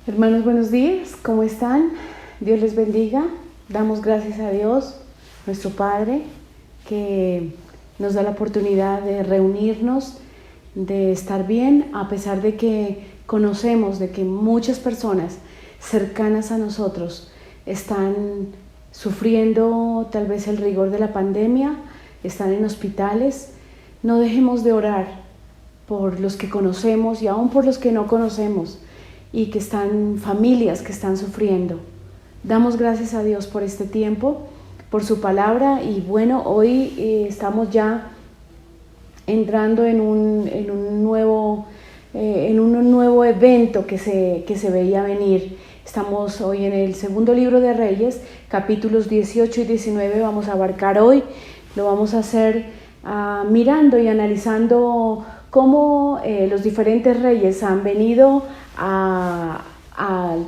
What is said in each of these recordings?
Hermanos, buenos días, ¿cómo están? Dios les bendiga. Damos gracias a Dios, nuestro Padre, que nos da la oportunidad de reunirnos, de estar bien, a pesar de que conocemos de que muchas personas cercanas a nosotros están sufriendo tal vez el rigor de la pandemia, están en hospitales. No dejemos de orar por los que conocemos y aún por los que no conocemos, y que están familias que están sufriendo. Damos gracias a Dios por este tiempo, por su palabra, y bueno, hoy estamos ya entrando en un nuevo evento que se veía venir. Estamos hoy en el segundo libro de Reyes, capítulos 18 y 19 vamos a abarcar hoy. Lo vamos a hacer mirando y analizando cómo los diferentes reyes han venido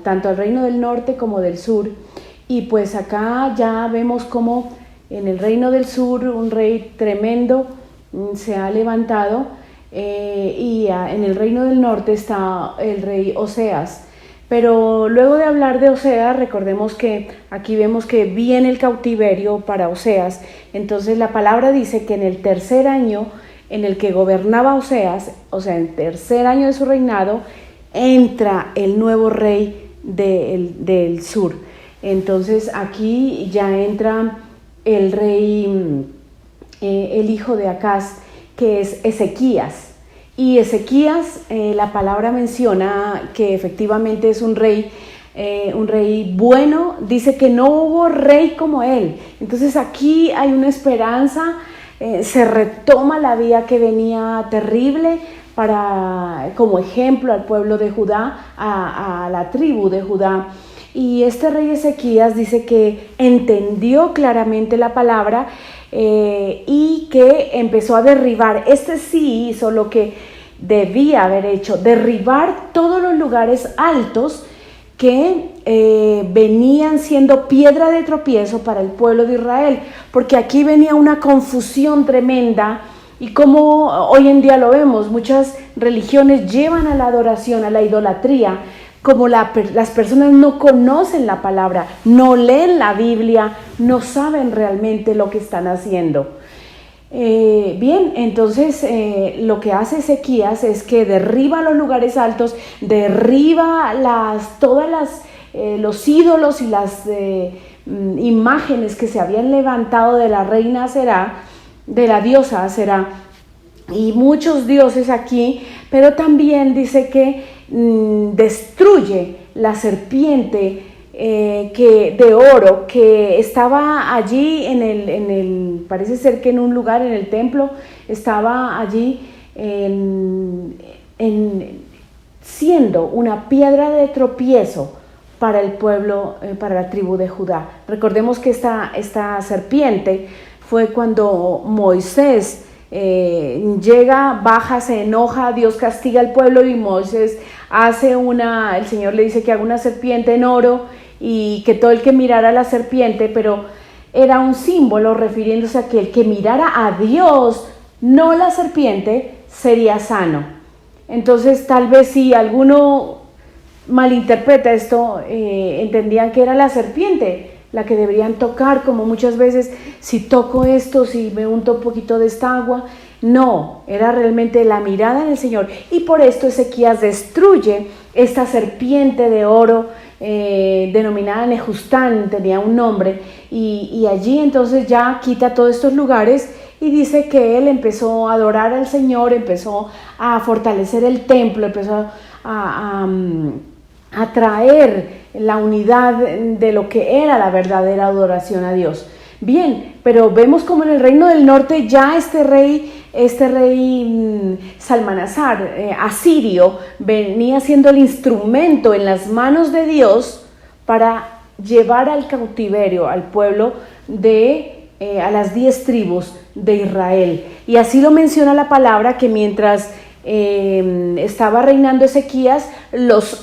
tanto al reino del norte como del sur, y pues acá ya vemos cómo en el reino del sur un rey tremendo se ha levantado, y en el reino del norte está el rey Oseas. Pero luego de hablar de Oseas, recordemos que aquí vemos que viene el cautiverio para Oseas. Entonces la palabra dice que en el tercer año en el que gobernaba Oseas, o sea, en el tercer año de su reinado, entra el nuevo rey del sur. Entonces aquí ya entra el rey, el hijo de Acaz, que es Ezequías. Y Ezequías, la palabra menciona que efectivamente es un rey bueno. Dice que no hubo rey como él. Entonces aquí hay una esperanza. Se retoma la vía que venía terrible como ejemplo al pueblo de Judá, a la tribu de Judá. Y este rey Ezequías dice que entendió claramente la palabra, y que empezó a derribar. Este sí hizo lo que debía haber hecho: derribar todos los lugares altos que venían siendo piedra de tropiezo para el pueblo de Israel, porque aquí venía una confusión tremenda. Y como hoy en día lo vemos, muchas religiones llevan a la adoración, a la idolatría. Como las personas no conocen la palabra, no leen la Biblia, no saben realmente lo que están haciendo. Bien, entonces lo que hace Ezequías es que derriba los lugares altos, derriba los ídolos y las imágenes que se habían levantado de la reina Aserá, de la diosa Aserá, y muchos dioses aquí. Pero también dice que destruye la serpiente de oro que estaba allí parece ser que en un lugar en el templo, estaba allí siendo una piedra de tropiezo para el pueblo, para la tribu de Judá. Recordemos que esta serpiente fue cuando Moisés llega, baja, se enoja, Dios castiga al pueblo, y Moisés el Señor le dice que haga una serpiente en oro, y que todo el que mirara a la serpiente, pero era un símbolo refiriéndose a que el que mirara a Dios, no la serpiente, sería sano. Entonces tal vez si alguno malinterpreta esto, entendían que era la serpiente la que deberían tocar, como muchas veces, si toco esto, si me unto un poquito de esta agua. No, era realmente la mirada en el Señor. Y por esto Ezequías destruye esta serpiente de oro, denominada Nejustán, tenía un nombre, y allí entonces ya quita todos estos lugares, y dice que él empezó a adorar al Señor, empezó a fortalecer el templo, empezó a traer la unidad de lo que era la verdadera adoración a Dios. Bien, pero vemos como en el reino del norte ya este rey Salmanasar, asirio, venía siendo el instrumento en las manos de Dios para llevar al cautiverio al pueblo a las 10 tribus de Israel. Y así lo menciona la palabra, que mientras estaba reinando Ezequías, los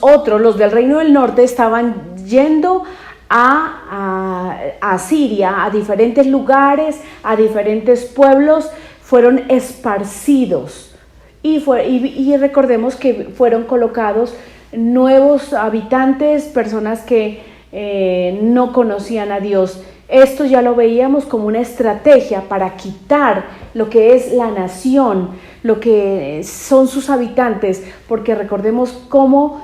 del reino del norte estaban yendo a Siria, a diferentes lugares, a diferentes pueblos, fueron esparcidos, y recordemos que fueron colocados nuevos habitantes, personas que no conocían a Dios. Esto ya lo veíamos como una estrategia para quitar lo que es la nación, lo que son sus habitantes, porque recordemos cómo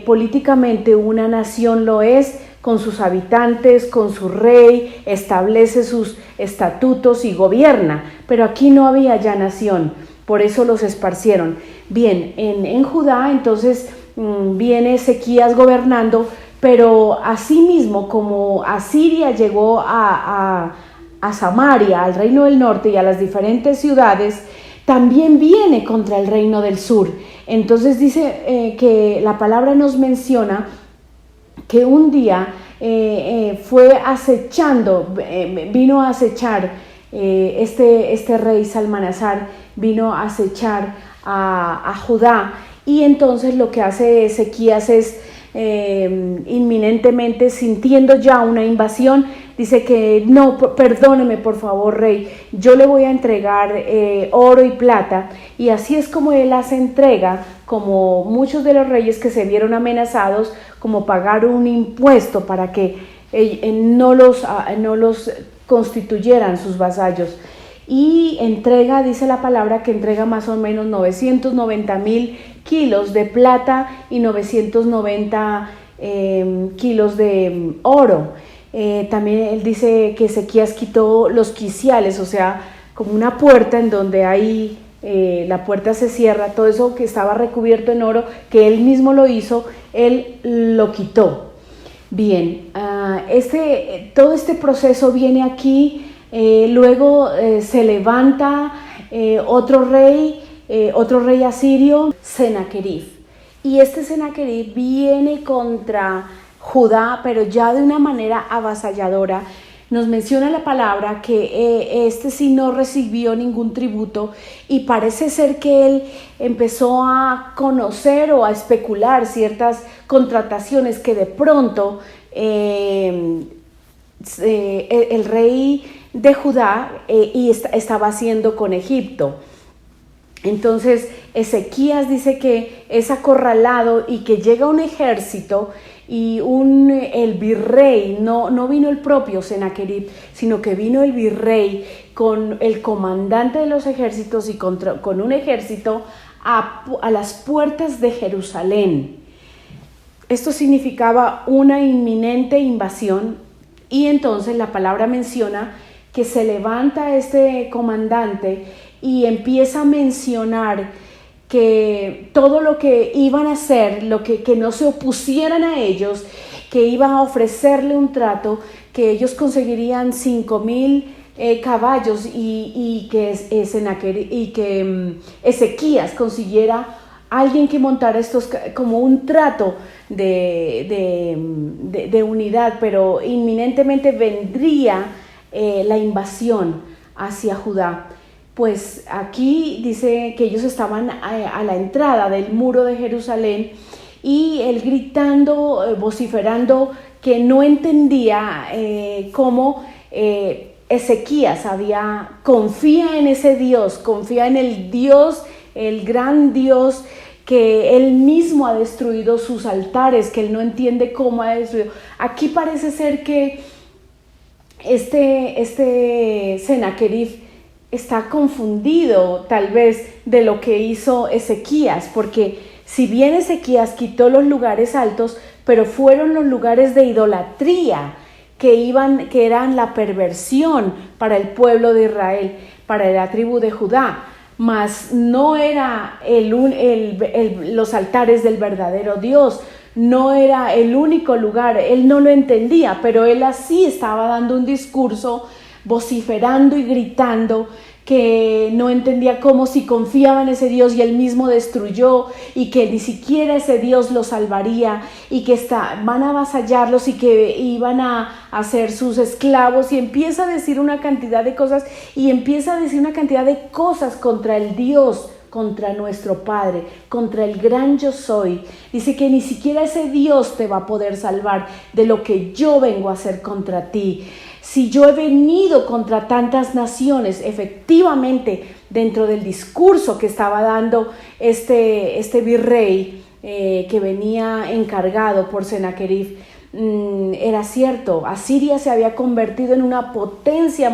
políticamente una nación lo es, con sus habitantes, con su rey, establece sus estatutos y gobierna, pero aquí no había ya nación, por eso los esparcieron. Bien, en Judá entonces viene Ezequías gobernando, pero asimismo como Asiria llegó a Samaria, al reino del norte y a las diferentes ciudades, también viene contra el reino del sur. Entonces dice que la palabra nos menciona que un día fue acechando, vino a acechar este rey Salmanasar, vino a acechar a Judá, y entonces lo que hace Ezequías es inminentemente, sintiendo ya una invasión, dice que no, perdóneme por favor rey, yo le voy a entregar oro y plata, y así es como él hace entrega, como muchos de los reyes que se vieron amenazados, como pagar un impuesto para que no los constituyeran sus vasallos. Y entrega, dice la palabra, que entrega más o menos 990,000 kilos de plata y 990 kilos de oro. También él dice que Ezequías quitó los quiciales, o sea, como una puerta en donde hay, la puerta se cierra, todo eso que estaba recubierto en oro, que él mismo lo hizo, él lo quitó. Bien, todo este proceso viene aquí. Luego se levanta otro rey asirio, Senaquerib, y este Senaquerib viene contra Judá, pero ya de una manera avasalladora. Nos menciona la palabra que este sí no recibió ningún tributo, y parece ser que él empezó a conocer o a especular ciertas contrataciones que de pronto el rey de Judá estaba haciendo con Egipto. Entonces Ezequías dice que es acorralado y que llega un ejército, y el virrey, no vino el propio Senaquerib, sino que vino el virrey con el comandante de los ejércitos y con un ejército a las puertas de Jerusalén. Esto significaba una inminente invasión, y entonces la palabra menciona que se levanta este comandante y empieza a mencionar que todo lo que iban a hacer, que no se opusieran a ellos, que iban a ofrecerle un trato, que ellos conseguirían 5,000 caballos, y que Ezequías consiguiera alguien que montara estos, como un trato de unidad, pero inminentemente vendría la invasión hacia Judá. Pues aquí dice que ellos estaban a la entrada del muro de Jerusalén, y él gritando, vociferando, que no entendía cómo Ezequías confía en ese Dios, confía en el Dios, el gran Dios, que él mismo ha destruido sus altares, que él no entiende cómo ha destruido. Aquí parece ser que este Senaquerib está confundido tal vez de lo que hizo Ezequías, porque si bien Ezequías quitó los lugares altos, pero fueron los lugares de idolatría que eran la perversión para el pueblo de Israel, para la tribu de Judá, mas no era los altares del verdadero Dios, no era el único lugar. Él no lo entendía, pero él así estaba dando un discurso, vociferando y gritando, que no entendía cómo, si confiaba en ese Dios y él mismo destruyó, y que ni siquiera ese Dios los salvaría, y que van a avasallarlos y que iban a hacer sus esclavos, y empieza a decir una cantidad de cosas, contra el Dios, contra nuestro Padre, contra el gran yo soy. Dice que ni siquiera ese Dios te va a poder salvar de lo que yo vengo a hacer contra ti. Si yo he venido contra tantas naciones, efectivamente, dentro del discurso que estaba dando este virrey, que venía encargado por Sennacherib era cierto. Asiria se había convertido en una potencia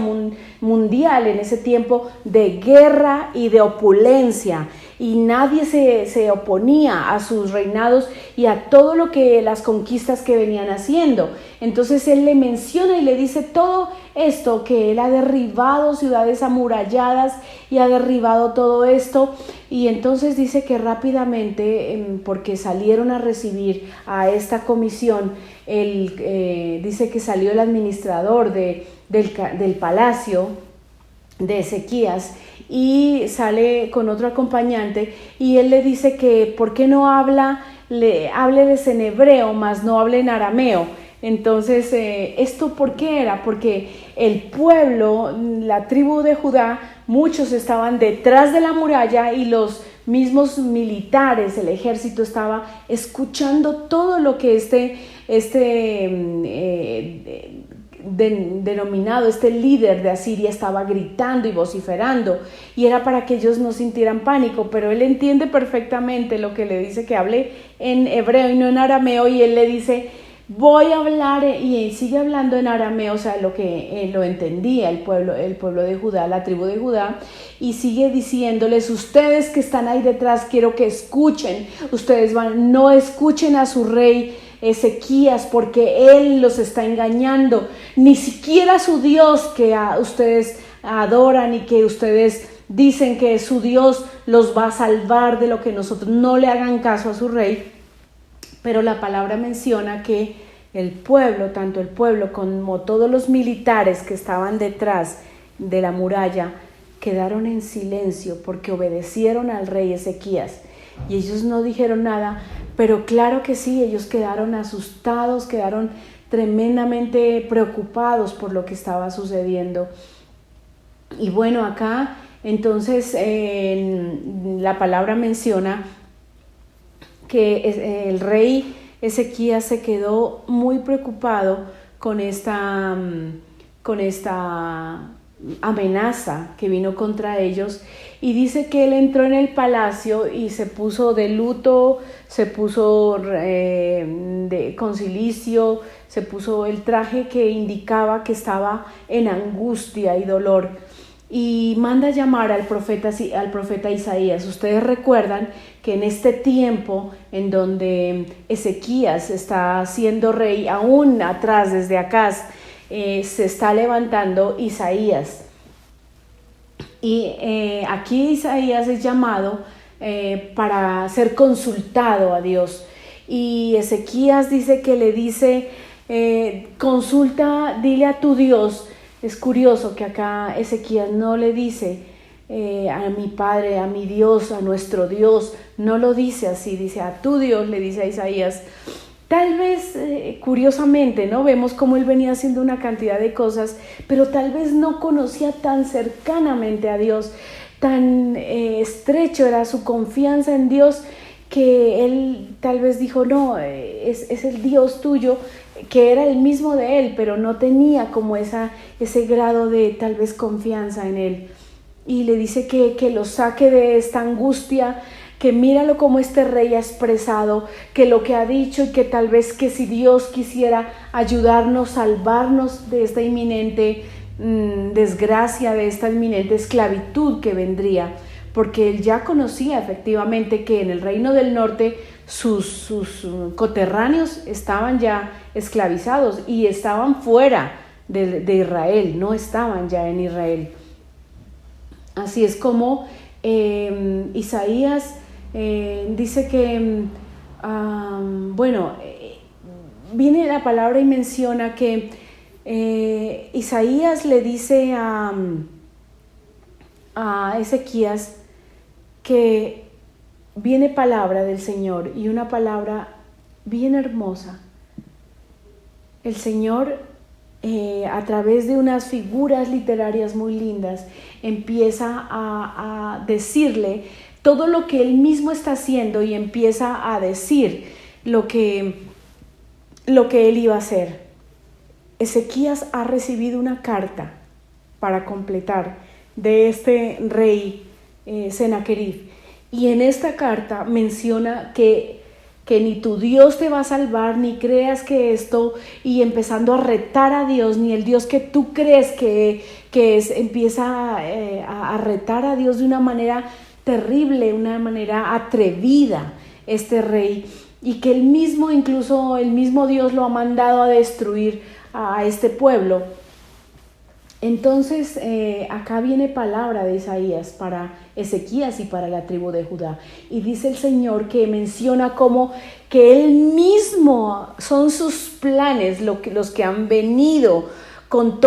mundial en ese tiempo de guerra y de opulencia, y nadie se oponía a sus reinados y a todo lo que las conquistas que venían haciendo. Entonces él le menciona y le dice todo esto, que él ha derribado ciudades amuralladas y ha derribado todo esto. Y entonces dice que rápidamente, porque salieron a recibir a esta comisión, dice que salió el administrador del palacio de Ezequías y sale con otro acompañante, y él le dice que por qué no hábleles en hebreo, mas no hable en arameo. Entonces, ¿esto por qué era? Porque el pueblo, la tribu de Judá, muchos estaban detrás de la muralla y los mismos militares, el ejército estaba escuchando todo lo que denominado este líder de Asiria estaba gritando y vociferando, y era para que ellos no sintieran pánico. Pero él entiende perfectamente lo que le dice, que hable en hebreo y no en arameo, y él le dice: voy a hablar, y sigue hablando en arameo, o sea, lo que lo entendía el pueblo de Judá, la tribu de Judá, y sigue diciéndoles: ustedes que están ahí detrás, quiero que escuchen, no escuchen a su rey Ezequías, porque él los está engañando, ni siquiera su Dios que ustedes adoran y que ustedes dicen que su Dios los va a salvar de lo que nosotros. No le hagan caso a su rey. Pero la palabra menciona que el pueblo, tanto el pueblo como todos los militares que estaban detrás de la muralla, quedaron en silencio porque obedecieron al rey Ezequías, y ellos no dijeron nada. Pero claro que sí, ellos quedaron asustados, quedaron tremendamente preocupados por lo que estaba sucediendo. Y bueno, acá entonces la palabra menciona que el rey Ezequías se quedó muy preocupado con esta amenaza que vino contra ellos, y dice que él entró en el palacio y se puso de luto, se puso con cilicio, se puso el traje que indicaba que estaba en angustia y dolor, y manda llamar al profeta Isaías. Ustedes recuerdan que en este tiempo en donde Ezequías está siendo rey, aún atrás desde Acaz, se está levantando Isaías, y aquí Isaías es llamado para ser consultado a Dios, y Ezequías dice que le dice: consulta, dile a tu Dios. Es curioso que acá Ezequías no le dice a mi padre, a mi Dios, a nuestro Dios, no lo dice así, dice a tu Dios, le dice a Isaías. Tal vez, curiosamente, ¿no? Vemos cómo él venía haciendo una cantidad de cosas, pero tal vez no conocía tan cercanamente a Dios, tan estrecho era su confianza en Dios, que él tal vez dijo: no, es el Dios tuyo, que era el mismo de él, pero no tenía como ese grado de tal vez confianza en él. Y le dice que lo saque de esta angustia, que míralo como este rey ha expresado, que lo que ha dicho, y que tal vez que si Dios quisiera ayudarnos, salvarnos de esta inminente desgracia, de esta inminente esclavitud que vendría, porque él ya conocía efectivamente que en el reino del norte sus coterráneos estaban ya esclavizados y estaban fuera de Israel, no estaban ya en Israel. Así es como Isaías dice que, viene la palabra y menciona que Isaías le dice a Ezequías que viene palabra del Señor, y una palabra bien hermosa. El Señor, a través de unas figuras literarias muy lindas, empieza a decirle todo lo que él mismo está haciendo, y empieza a decir lo que él iba a hacer. Ezequías ha recibido una carta para completar de este rey Sennacherib, y en esta carta menciona que que ni tu Dios te va a salvar, ni creas que esto, y empezando a retar a Dios, ni el Dios que tú crees que es, empieza a retar a Dios de una manera terrible, una manera atrevida, este rey, y que incluso el mismo Dios lo ha mandado a destruir a este pueblo. Entonces acá viene palabra de Isaías para Ezequías y para la tribu de Judá, y dice el Señor que menciona como que Él mismo son sus planes los que han venido con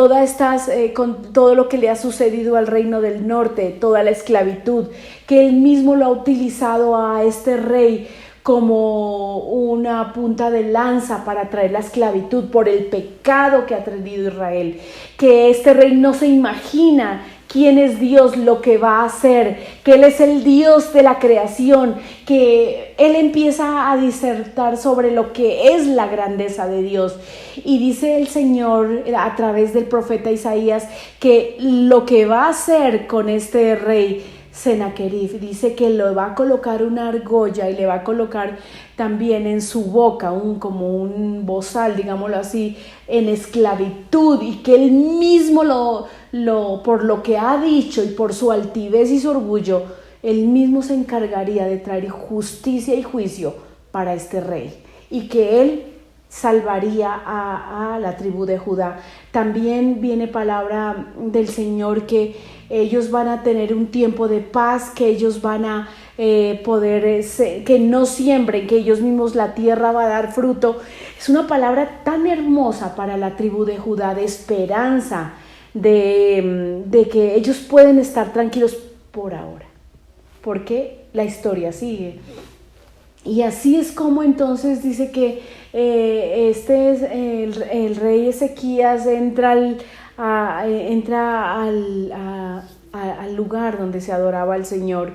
con todo lo que le ha sucedido al reino del norte, toda la esclavitud, que Él mismo lo ha utilizado a este rey como una punta de lanza para traer la esclavitud por el pecado que ha traído Israel, que este rey no se imagina quién es Dios, lo que va a hacer, que Él es el Dios de la creación, que Él empieza a disertar sobre lo que es la grandeza de Dios. Y dice el Señor a través del profeta Isaías que lo que va a hacer con este rey Sennacherib, dice que le va a colocar una argolla y le va a colocar también en su boca como un bozal, digámoslo así, en esclavitud, y que él mismo por lo que ha dicho y por su altivez y su orgullo, él mismo se encargaría de traer justicia y juicio para este rey, y que él salvaría a la tribu de Judá. También viene palabra del Señor que ellos van a tener un tiempo de paz, que ellos van a poder, que no siembren, que ellos mismos la tierra va a dar fruto. Es una palabra tan hermosa para la tribu de Judá, de esperanza, de que ellos pueden estar tranquilos por ahora, porque la historia sigue. Y así es como entonces dice que el rey Ezequías entra al lugar donde se adoraba al Señor.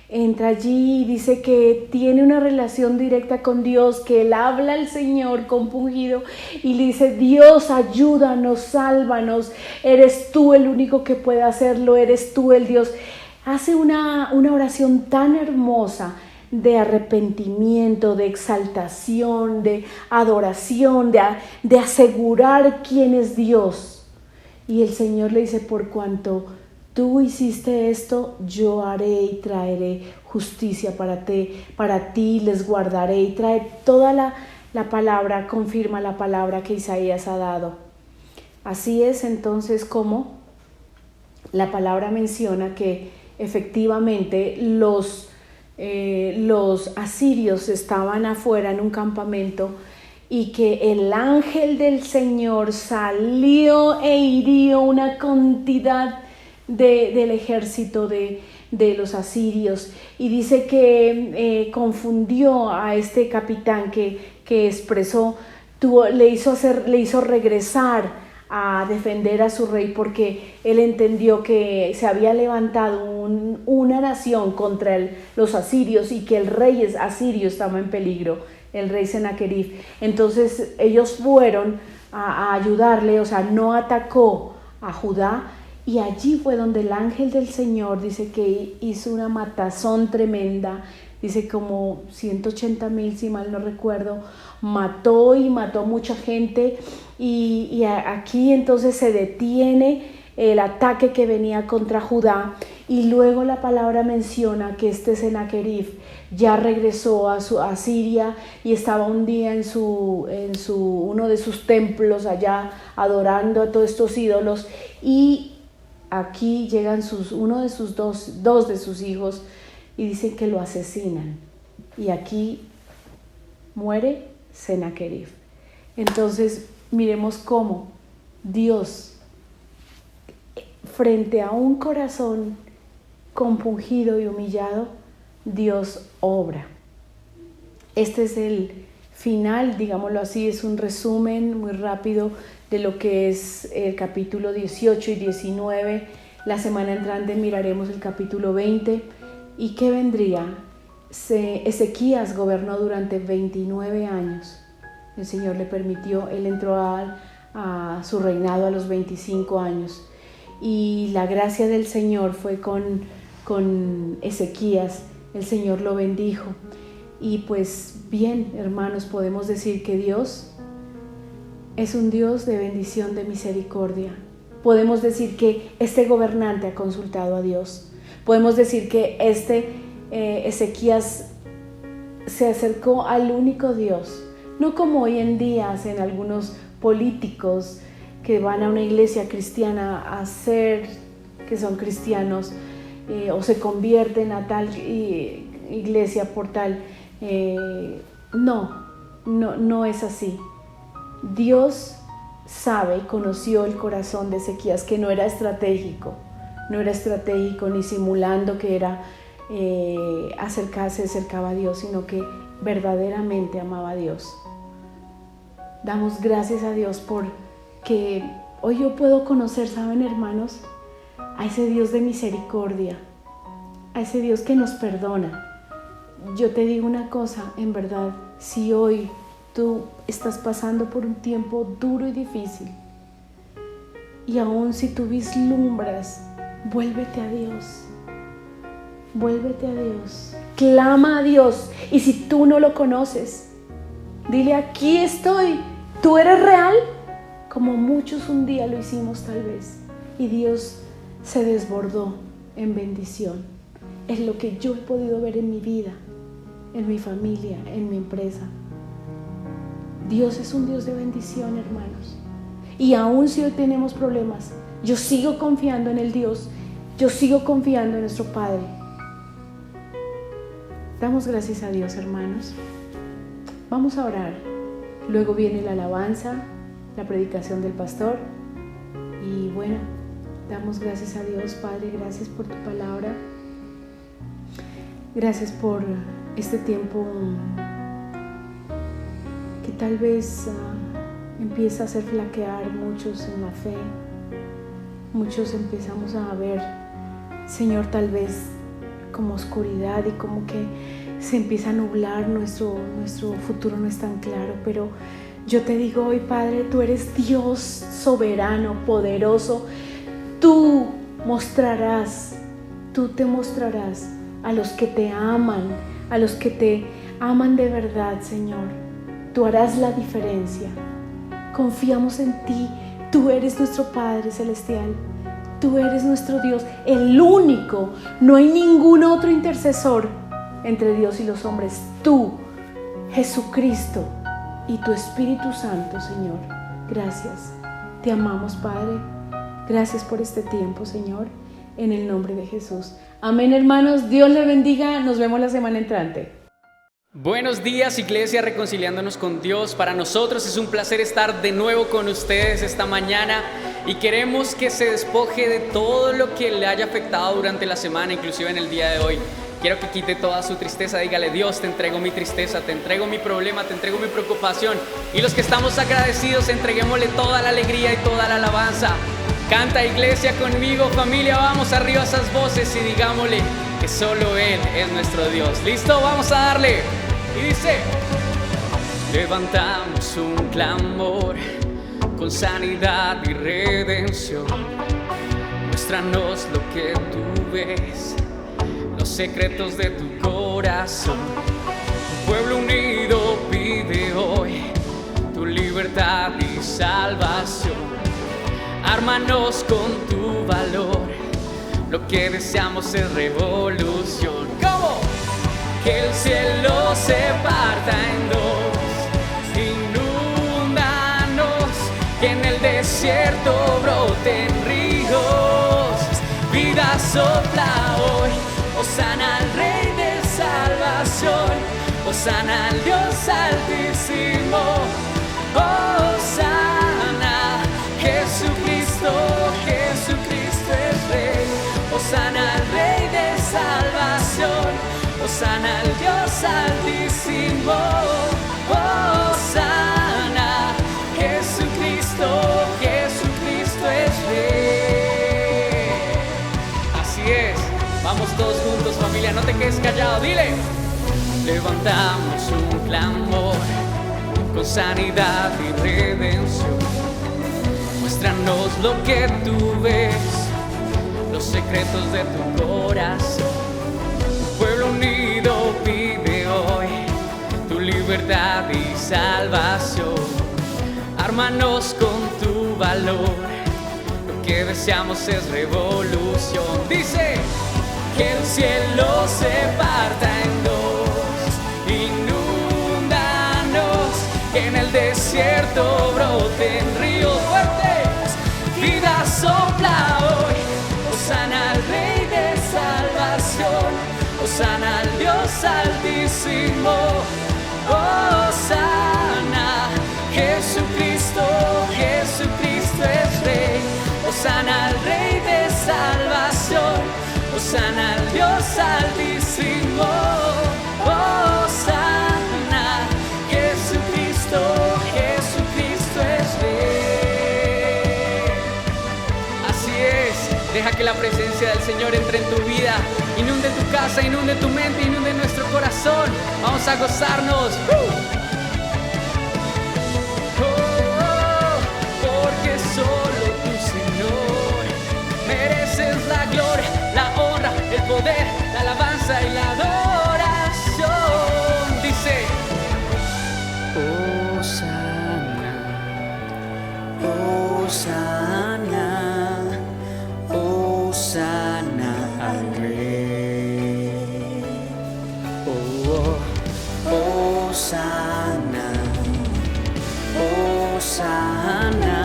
Entra allí y dice que tiene una relación directa con Dios, que él habla al Señor compungido y le dice: Dios, ayúdanos, sálvanos, eres tú el único que puede hacerlo, eres tú el Dios. Hace una oración tan hermosa de arrepentimiento, de exaltación, de adoración, de asegurar quién es Dios. Y el Señor le dice: por cuanto tú hiciste esto, yo haré y traeré justicia para ti, les guardaré, y trae toda la palabra, confirma la palabra que Isaías ha dado. Así es entonces como la palabra menciona que efectivamente los asirios estaban afuera en un campamento, y que el ángel del Señor salió e hirió una cantidad del ejército de los asirios, y dice que confundió a este capitán que expresó, le hizo regresar a defender a su rey, porque él entendió que se había levantado una nación contra los asirios, y que el rey asirio estaba en peligro, el rey Sennacherib. Entonces ellos fueron a ayudarle, o sea, no atacó a Judá, y allí fue donde el ángel del Señor dice que hizo una matazón tremenda, dice como 180,000, si mal no recuerdo, mató mucha gente, y aquí entonces se detiene el ataque que venía contra Judá, y luego la palabra menciona que este Sennacherib ya regresó a Siria, y estaba un día en uno de sus templos allá adorando a todos estos ídolos, y aquí llegan dos de sus hijos, y dicen que lo asesinan, y aquí muere Sennacherib. Entonces miremos cómo Dios, frente a un corazón compungido y humillado, Dios obra. Este es el final, digámoslo así, es un resumen muy rápido de lo que es el capítulo 18 y 19. La semana entrante miraremos el capítulo 20. ¿Y qué vendría? Ezequías gobernó durante 29 años. El Señor le permitió, él entró a su reinado a los 25 años. Y la gracia del Señor fue con Ezequías. El Señor lo bendijo. Y pues bien, hermanos, podemos decir que Dios es un Dios de bendición, de misericordia. Podemos decir que este gobernante ha consultado a Dios. Podemos decir que Ezequías se acercó al único Dios, no como hoy en día hacen algunos políticos que van a una iglesia cristiana a hacer que son cristianos, o se convierten a tal iglesia por tal. No es así. Dios sabe y conoció el corazón de Ezequías, que no era estratégico ni simulando que era se acercaba a Dios, sino que verdaderamente amaba a Dios. Damos gracias a Dios porque hoy yo puedo conocer, ¿saben, hermanos? A ese Dios de misericordia, a ese Dios que nos perdona. Yo te digo una cosa, en verdad, si hoy tú estás pasando por un tiempo duro y difícil, y aún si tú vislumbras, vuélvete a Dios. Vuélvete a Dios. Clama a Dios. Y si tú no lo conoces, dile: aquí estoy. ¿Tú eres real? Como muchos un día lo hicimos tal vez. Y Dios se desbordó en bendición. Es lo que yo he podido ver en mi vida, en mi familia, en mi empresa. Dios es un Dios de bendición, hermanos. Y aún si hoy tenemos problemas, yo sigo confiando en el Dios, yo sigo confiando en nuestro Padre. Damos gracias a Dios, hermanos. Vamos a orar. Luego viene la alabanza, la predicación del pastor. Y bueno, damos gracias a Dios. Padre, gracias por tu palabra. Gracias por este tiempo que tal vez empieza a hacer flaquear muchos en la fe. Muchos empezamos a ver, Señor, tal vez como oscuridad, y como que se empieza a nublar, nuestro futuro no es tan claro. Pero yo te digo hoy, Padre, tú eres Dios soberano, poderoso. Tú te mostrarás a los que te aman, a los que te aman de verdad, Señor. Tú harás la diferencia. Confiamos en ti. Tú eres nuestro Padre Celestial. Tú eres nuestro Dios, el único. No hay ningún otro intercesor entre Dios y los hombres. Tú, Jesucristo y tu Espíritu Santo, Señor. Gracias. Te amamos, Padre. Gracias por este tiempo, Señor. En el nombre de Jesús. Amén, hermanos. Dios les bendiga. Nos vemos la semana entrante. Buenos días, iglesia, reconciliándonos con Dios. Para nosotros es un placer estar de nuevo con ustedes esta mañana y queremos que se despoje de todo lo que le haya afectado durante la semana, inclusive en el día de hoy. Quiero que quite toda su tristeza. Dígale: Dios, te entrego mi tristeza, te entrego mi problema, te entrego mi preocupación. Y los que estamos agradecidos, entreguémosle toda la alegría y toda la alabanza. Canta, iglesia, conmigo, familia. Vamos arriba a esas voces y digámosle que solo Él es nuestro Dios. ¿Listo? Vamos a darle. Y dice: levantamos un clamor con sanidad y redención. Muéstranos lo que tú ves, los secretos de tu corazón. Un pueblo unido pide hoy tu libertad y salvación. Ármanos con tu valor, lo que deseamos es revolución. ¿Cómo? Que el cielo se parta en dos, inúndanos, que en el desierto broten ríos. Vida sopla hoy, hosana al Rey de salvación, hosana al Dios altísimo, hosana, Jesucristo, Jesucristo es Rey, hosana al Rey de salvación, hosana al Dios altísimo, hosana, Jesucristo, Jesucristo es Rey. Así es, vamos todos juntos, familia, no te quedes callado, dile. Levantamos un clamor con sanidad y redención. Muéstranos lo que tú ves, los secretos de tu corazón. Un pueblo unido pide hoy verdad y salvación. Ármanos con tu valor, lo que deseamos es revolución. Dice que el cielo se parta en dos, inúndanos, que en el desierto broten ríos fuertes, vida sopla hoy. Hosana al Rey de salvación, hosana al Dios altísimo, hosana, Jesucristo, Jesucristo es Rey. Hosana al Rey de salvación, hosana al Dios altísimo, hosana, Jesucristo, Jesucristo es Rey. Así es, deja que la presencia del Señor entre en tu vida, inunde tu casa, inunde tu mente, inunde nuestro corazón. Vamos a gozarnos. Porque solo tú, Señor, mereces la gloria, la honra, el poder, la alabanza y la adoración. Dice: Hosana, Hosana, Hosana al Rey. Hosana, Hosana,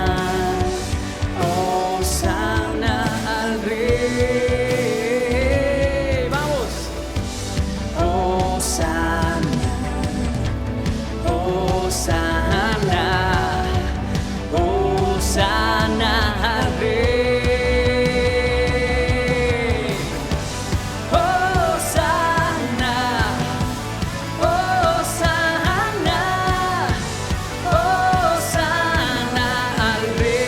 Hosana al Rey. Vamos. Hosana, Hosana, Hosana al Rey. Hosana, Hosana, Hosana al Rey.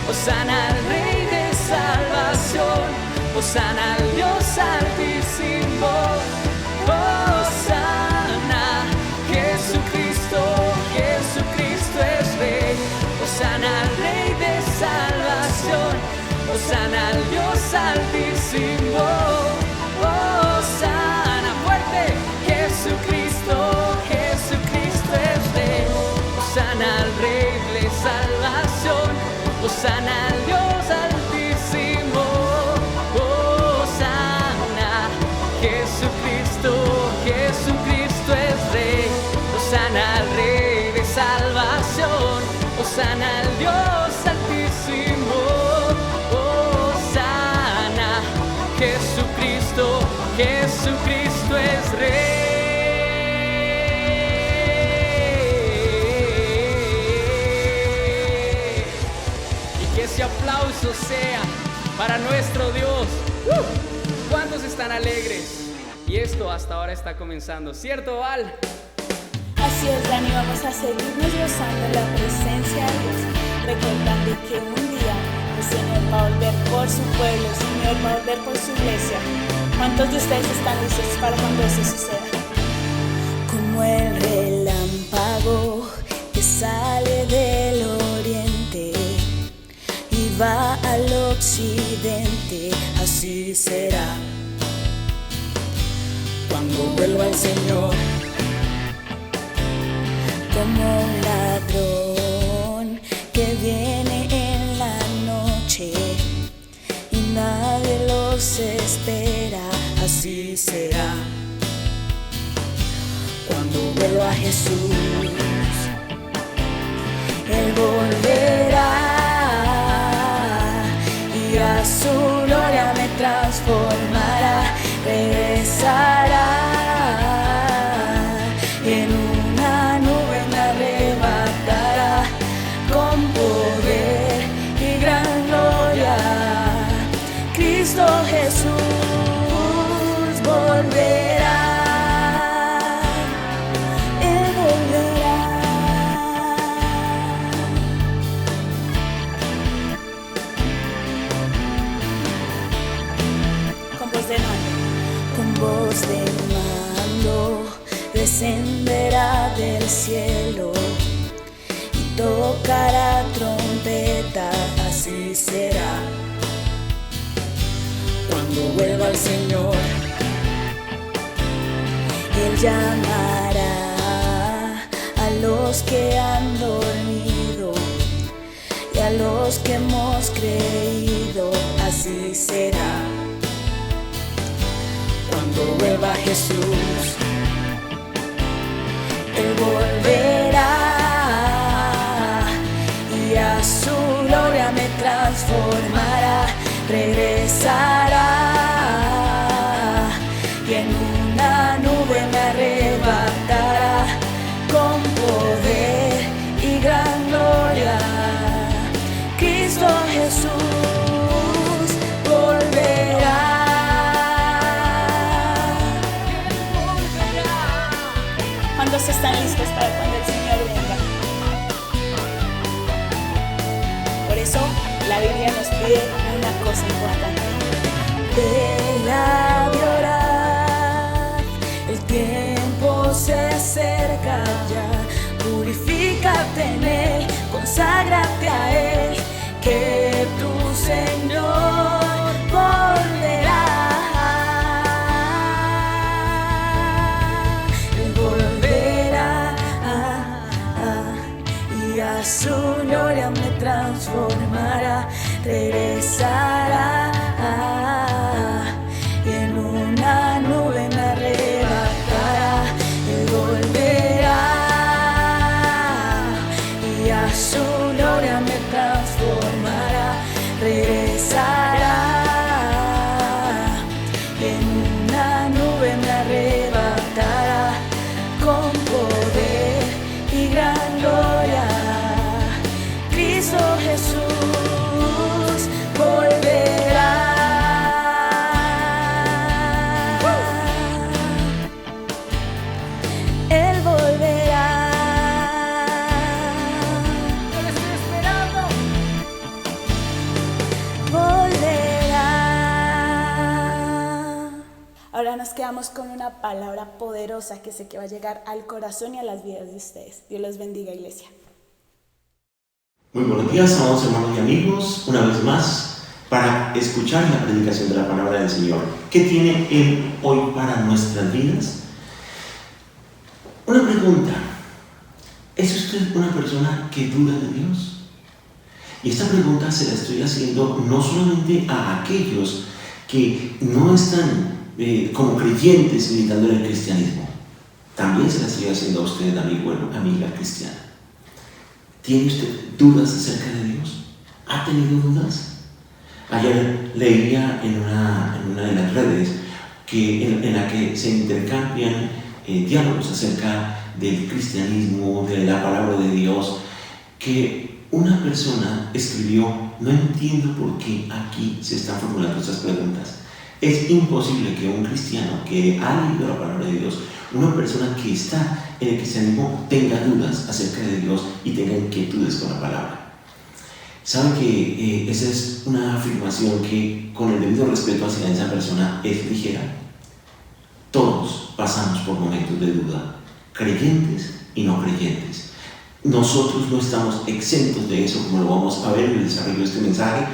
Hosana al Rey de salvación, hosana al Dios altísimo, hosana, Jesucristo, Jesucristo es Rey. Hosana al Rey de salvación, hosana al Dios altísimo, hosana fuerte, Jesucristo, Jesucristo es Rey. Hosana al Rey de salvación, hosana al Dios altísimo, hosana, Jesucristo, Jesucristo es Rey. Hosana al Rey de salvación, hosana al Dios altísimo, hosana, Jesucristo, Jesucristo es Rey. Y que ese aplauso sea para nuestro Dios. ¿Cuántos están alegres? Y esto hasta ahora está comenzando, ¿cierto, Val? Así es, Dani, vamos a seguirnos gozando en la presencia de Dios, recordando que un día el Señor va a volver por su pueblo, el Señor va a volver por su iglesia. ¿Cuántos de ustedes están listos para cuando eso suceda? Como el relámpago que sale del oriente y va al occidente, así será cuando vuelva el Señor. Como un ladrón que viene en la noche y nadie los espera, así será cuando vuelva Jesús. Él volverá y a su gloria me transformará, regresará y en una nube me arrebatará con poder y gran gloria. Cristo Jesús volverá, Él volverá. Con voz de mando, con voz de mando, descenderá del cielo y tocará trompeta, así será cuando vuelva el Señor. Él llamará a los que han dormido y a los que hemos creído, así será. Cuando vuelva Jesús, Él volverá y a su gloria me transformará, regresará y en una nube me arrebatará con poder y gran gloria. Cristo Jesús volverá. ¿Cuántos están listos para cuando el Señor venga? Por eso la Biblia nos pide una cosa importante: velad y orad, el tiempo se acerca ya. Purifícate en Él, conságrate a Él, que tu Señor volverá. Él volverá y a su gloria me transformará, regresará y en una nube me arrebatará. Él volverá y a su gloria me transformará, regresará y en una nube me arrebatará con poder y gran gloria. Cristo Jesús volverá. Él volverá. Yo lo estoy esperando. Volverá. Ahora nos quedamos con una palabra poderosa que sé que va a llegar al corazón y a las vidas de ustedes. Dios los bendiga, iglesia. Muy buenos días, amados hermanos y amigos, una vez más para escuchar la predicación de la palabra del Señor. ¿Qué tiene Él hoy para nuestras vidas? Una pregunta: ¿es usted una persona que duda de Dios? Y esta pregunta se la estoy haciendo no solamente a aquellos que no están como creyentes militando en el cristianismo, también se la estoy haciendo a usted, amigo, amiga cristiana. ¿Tiene usted dudas acerca de Dios? ¿Ha tenido dudas? Ayer leía en una de las redes en la que se intercambian diálogos acerca del cristianismo, de la palabra de Dios, que una persona escribió: no entiendo por qué aquí se están formulando estas preguntas. Es imposible que un cristiano que ha leído la palabra de Dios, una persona que está en el cristianismo, tenga dudas acerca de Dios y tenga inquietudes con la palabra. Saben que esa es una afirmación que, con el debido respeto hacia esa persona, es ligera. Todos pasamos por momentos de duda, creyentes y no creyentes. Nosotros no estamos exentos de eso, como lo vamos a ver en el desarrollo de este mensaje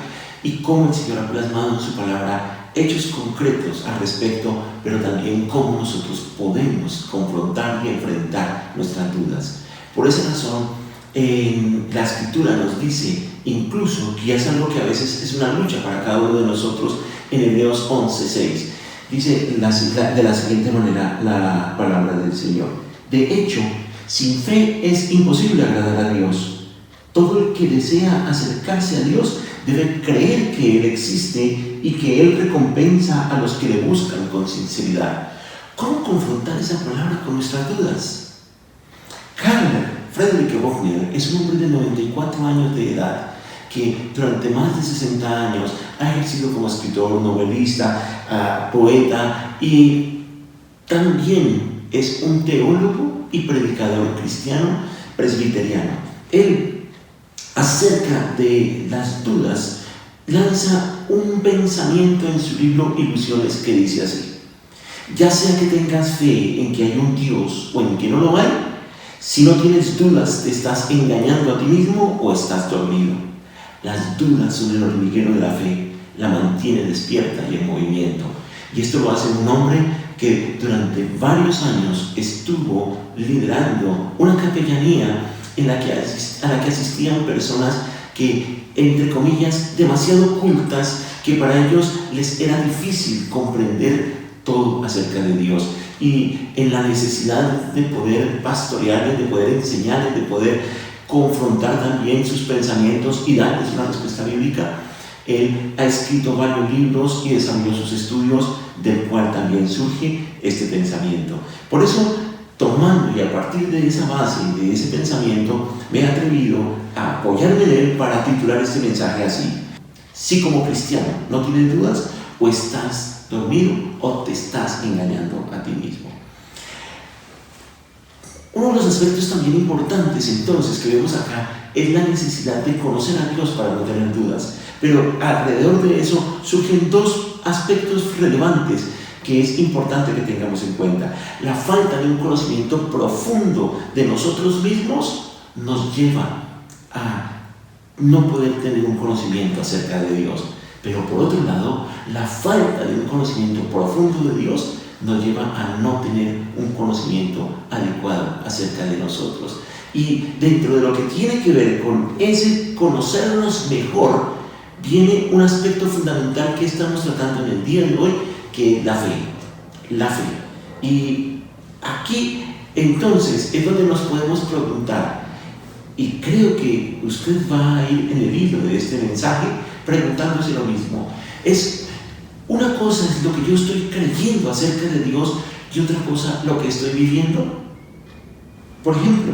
y cómo el Señor ha plasmado en su palabra hechos concretos al respecto, pero también cómo nosotros podemos confrontar y enfrentar nuestras dudas. Por esa razón, la Escritura nos dice incluso que es algo que a veces es una lucha para cada uno de nosotros. En Hebreos 11:6 dice de la siguiente manera la palabra del Señor: de hecho, sin fe es imposible agradar a Dios. Todo el que desea acercarse a Dios debe creer que Él existe y que Él recompensa a los que le buscan con sinceridad. ¿Cómo confrontar esa palabra con nuestras dudas? Carl Friedrich Buechner es un hombre de 94 años de edad que durante más de 60 años ha ejercido como escritor, novelista, poeta, y también es un teólogo y predicador cristiano presbiteriano. Él, acerca de las dudas, lanza un pensamiento en su libro Ilusiones que dice así: ya sea que tengas fe en que hay un Dios o en que no lo hay, si no tienes dudas, te estás engañando a ti mismo o estás dormido. Las dudas son el hormiguero de la fe, la mantiene despierta y en movimiento. Y esto lo hace un hombre que durante varios años estuvo liderando una capellanía a la que asistían personas que, entre comillas, demasiado cultas, que para ellos les era difícil comprender todo acerca de Dios. Y en la necesidad de poder pastorearles, de poder enseñarles, de poder confrontar también sus pensamientos y darles una respuesta bíblica, él ha escrito varios libros y desarrolló sus estudios, del cual también surge este pensamiento. Por eso, tomando y a partir de esa base, de ese pensamiento, me he atrevido a apoyarme en él para titular este mensaje así: si como cristiano no tienes dudas, o estás dormido o te estás engañando a ti mismo. Uno de los aspectos también importantes entonces que vemos acá es la necesidad de conocer a Dios para no tener dudas. Pero alrededor de eso surgen dos aspectos relevantes que es importante que tengamos en cuenta. La falta de un conocimiento profundo de nosotros mismos nos lleva a no poder tener un conocimiento acerca de Dios. Pero por otro lado, la falta de un conocimiento profundo de Dios nos lleva a no tener un conocimiento adecuado acerca de nosotros. Y dentro de lo que tiene que ver con ese conocernos mejor, viene un aspecto fundamental que estamos tratando en el día de hoy, que es la fe. La fe. Y aquí entonces es donde nos podemos preguntar, y creo que usted va a ir en el hilo de este mensaje preguntándose lo mismo. Una cosa es lo que yo estoy creyendo acerca de Dios y otra cosa lo que estoy viviendo. Por ejemplo,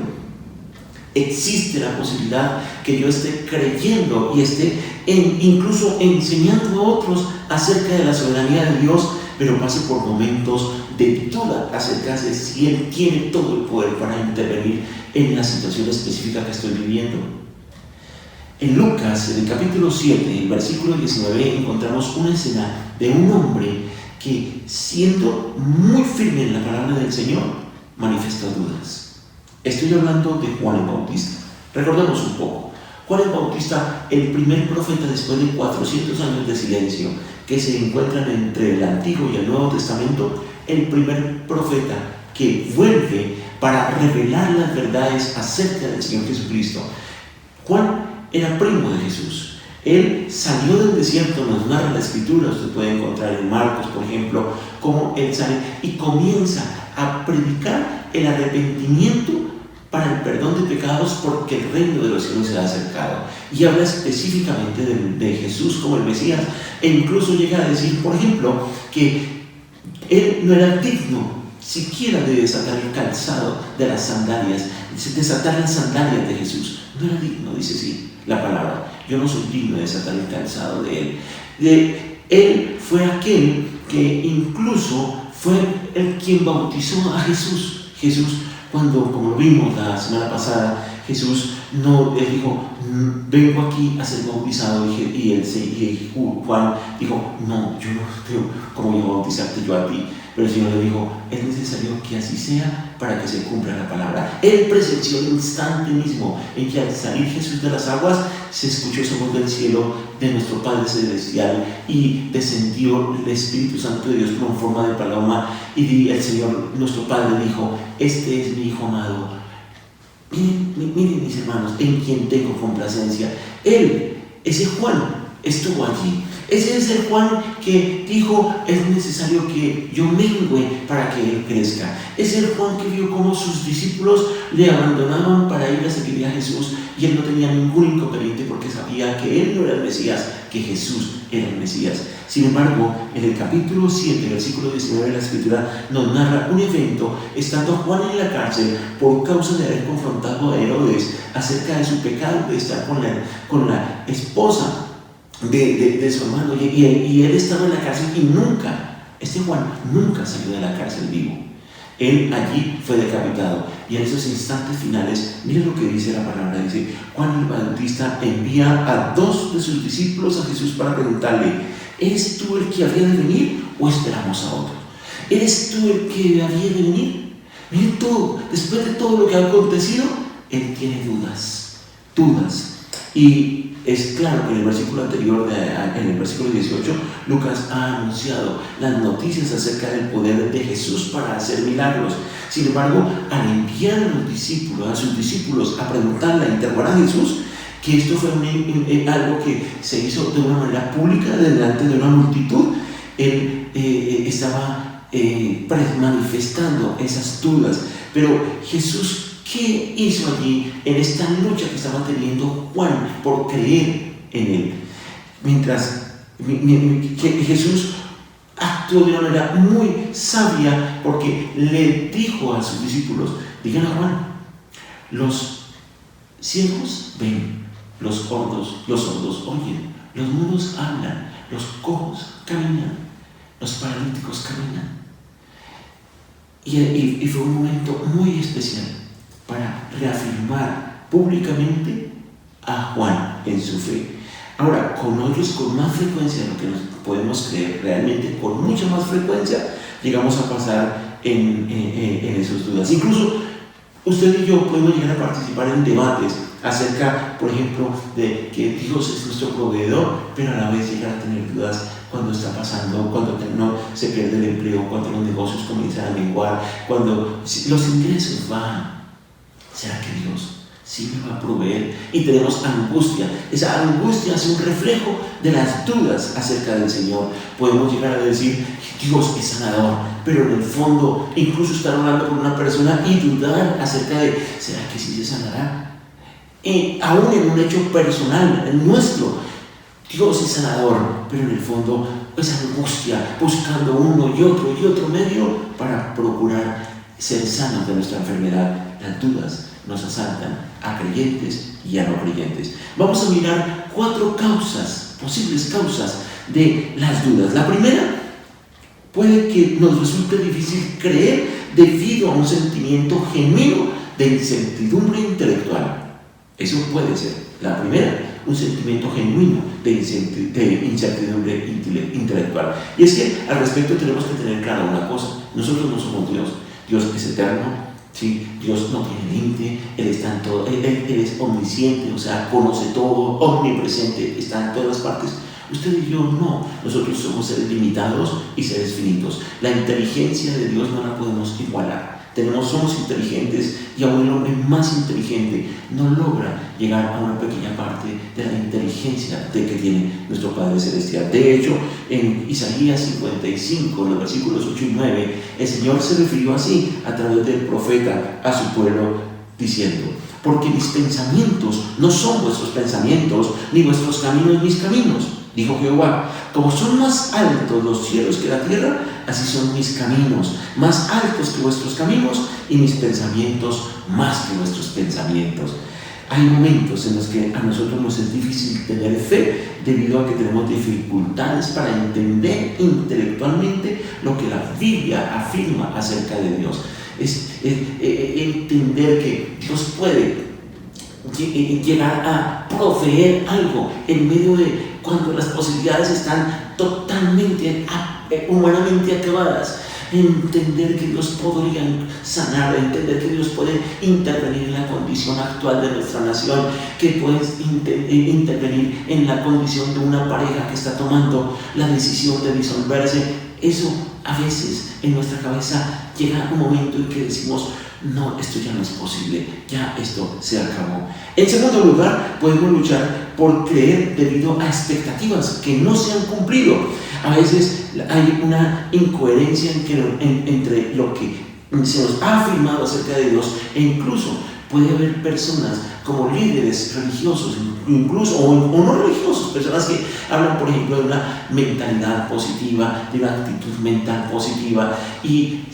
existe la posibilidad que yo esté creyendo y esté incluso enseñando a otros acerca de la soberanía de Dios, pero pase por momentos de duda acerca de si Él tiene todo el poder para intervenir en la situación específica que estoy viviendo. En Lucas, en el capítulo 7, en el versículo 19, encontramos una escena de un hombre que, siendo muy firme en la palabra del Señor, manifestó dudas. Estoy hablando de Juan el Bautista. Recordemos un poco. Juan el Bautista, el primer profeta después de 400 años de silencio que se encuentran entre el Antiguo y el Nuevo Testamento, el primer profeta que vuelve para revelar las verdades acerca del Señor Jesucristo. Juan era primo de Jesús. Él salió del desierto, nos narra la Escritura, usted puede encontrar en Marcos, por ejemplo, cómo él sale y comienza a predicar el arrepentimiento para el perdón de pecados, porque el reino de los cielos se ha acercado. Y habla específicamente de Jesús como el Mesías, e incluso llega a decir, por ejemplo, que él no era digno siquiera de desatar el calzado de las sandalias, desatar las sandalias de Jesús. No era digno, dice así la palabra. Yo no soy digno de desatar el calzado de él. Él fue aquel que incluso fue el quien bautizó a Jesús. Jesús, cuando, como lo vimos la semana pasada, Jesús él dijo, vengo aquí a ser bautizado, y Juan dijo, no, yo no tengo cómo yo bautizarte yo a ti. Pero el Señor le dijo, es necesario que así sea para que se cumpla la palabra. Él presenció el instante mismo en que al salir Jesús de las aguas, se escuchó esa voz del cielo de nuestro Padre Celestial y descendió el Espíritu Santo de Dios con forma de paloma, y el Señor, nuestro Padre, dijo, este es mi Hijo amado. Miren mis hermanos, en quien tengo complacencia. Ese Juan, estuvo allí. Ese es el Juan que dijo, es necesario que yo mengüe para que Él crezca. Es el Juan que vio cómo sus discípulos le abandonaban para ir a seguir a Jesús, y él no tenía ningún inconveniente porque sabía que Él no era el Mesías, que Jesús era el Mesías. Sin embargo, en el capítulo 7, versículo 19 de la Escritura, nos narra un evento estando Juan en la cárcel por causa de haber confrontado a Herodes acerca de su pecado de estar con la esposa de su hermano, y él estaba en la cárcel y este Juan nunca salió de la cárcel vivo. Él allí fue decapitado, y en esos instantes finales, miren lo que dice la palabra. Dice, Juan el Bautista envía a 2 de sus discípulos a Jesús para preguntarle, ¿eres tú el que había de venir o esperamos a otro? ¿Eres tú el que había de venir? Miren todo, después de todo lo que ha acontecido, él tiene dudas. Y es claro que en el versículo anterior, en el versículo 18, Lucas ha anunciado las noticias acerca del poder de Jesús para hacer milagros. Sin embargo, al enviar a sus discípulos a preguntarle, a interrogar a Jesús, que esto fue algo que se hizo de una manera pública delante de una multitud, él estaba manifestando esas dudas. Pero Jesús, ¿qué hizo allí en esta lucha que estaba teniendo Juan por creer en él? Mientras Jesús actuó de una manera muy sabia, porque le dijo a sus discípulos: digan a Juan, los ciegos ven, los sordos oyen, los mudos hablan, los cojos caminan, los paralíticos caminan. Y fue un momento muy especial para reafirmar públicamente a Juan en su fe. Ahora, con otros, con más frecuencia de lo que nos podemos creer, realmente con mucha más frecuencia, llegamos a pasar en esas dudas. Incluso usted y yo podemos llegar a participar en debates acerca, por ejemplo, de que Dios es nuestro proveedor, pero a la vez llegar a tener dudas cuando está pasando, cuando no se pierde el empleo, cuando los negocios comienzan a menguar, cuando los ingresos bajan. ¿Será que Dios sí me va a proveer? Y tenemos angustia. Esa angustia es un reflejo de las dudas acerca del Señor. Podemos llegar a decir: Dios es sanador, pero en el fondo incluso estar hablando con una persona y dudar acerca de: ¿será que sí se sanará? Aún en un hecho personal, el nuestro, Dios es sanador, pero en el fondo esa angustia, buscando uno y otro medio para procurar ser sanos de nuestra enfermedad. Las dudas nos asaltan a creyentes y a no creyentes. Vamos a mirar 4 posibles causas de las dudas. La primera, puede que nos resulte difícil creer debido a un sentimiento genuino de incertidumbre intelectual. Eso puede ser la primera, un sentimiento genuino de incertidumbre intelectual. Y es que al respecto tenemos que tener claro una cosa: nosotros no somos Dios. Dios es eterno. ¿Sí? Dios no tiene límite, Él está en todo, Él es omnisciente, o sea, conoce todo, omnipresente, está en todas partes. Usted y yo no, nosotros somos seres limitados y seres finitos. La inteligencia de Dios no la podemos igualar. Somos inteligentes, y aún el hombre más inteligente no logra llegar a una pequeña parte de la inteligencia que tiene nuestro Padre Celestial. De hecho, en Isaías 55, en los versículos 8 y 9, el Señor se refirió así a través del profeta a su pueblo, diciendo: porque mis pensamientos no son vuestros pensamientos, ni vuestros caminos mis caminos, dijo Jehová. Como son más altos los cielos que la tierra, así son mis caminos, más altos que vuestros caminos, y mis pensamientos más que vuestros pensamientos. Hay momentos en los que a nosotros nos es difícil tener fe debido a que tenemos dificultades para entender intelectualmente lo que la Biblia afirma acerca de Dios. Es entender que Dios puede llegar a proveer algo en medio de cuando las posibilidades están totalmente humanamente acabadas. Entender que Dios podría sanar, entender que Dios puede intervenir en la condición actual de nuestra nación, que puede intervenir en la condición de una pareja que está tomando la decisión de disolverse. Eso a veces en nuestra cabeza llega un momento en que decimos: no, esto ya no es posible, ya esto se acabó. En segundo lugar, podemos luchar por creer debido a expectativas que no se han cumplido. A veces hay una incoherencia entre lo que se nos ha afirmado acerca de Dios, e incluso puede haber personas como líderes religiosos, incluso o no religiosos, personas que hablan, por ejemplo, de una mentalidad positiva, de una actitud mental positiva, y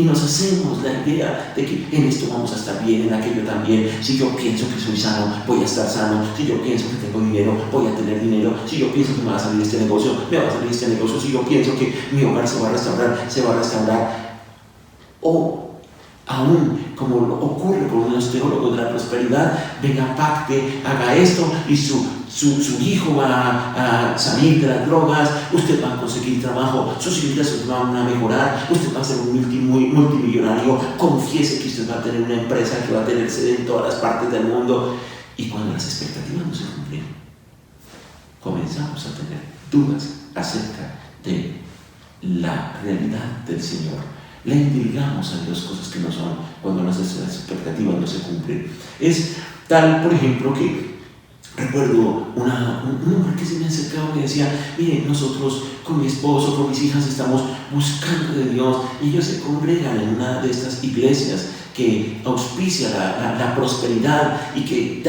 nos hacemos la idea de que en esto vamos a estar bien, en aquello también. Si yo pienso que soy sano, voy a estar sano. Si yo pienso que tengo dinero, voy a tener dinero. Si yo pienso que me va a salir este negocio, me va a salir este negocio. Si yo pienso que mi hogar se va a restaurar, se va a restaurar. O aún, como ocurre con los teólogos de la prosperidad, venga, pacte, haga esto, y su hijo va a salir de las drogas, usted va a conseguir trabajo, sus ingresos van a mejorar, usted va a ser un multimillonario, confiese que usted va a tener una empresa que va a tener sede en todas las partes del mundo. Y cuando las expectativas no se cumplen, comenzamos a tener dudas acerca de la realidad del Señor. Le indilgamos a Dios cosas que no son cuando nuestras expectativas no se cumplen. Es tal, por ejemplo, que recuerdo un hombre que se me acercaba y me decía: mire, nosotros con mi esposo, con mis hijas estamos buscando de Dios, y ellos se congregan en una de estas iglesias que auspicia la prosperidad y que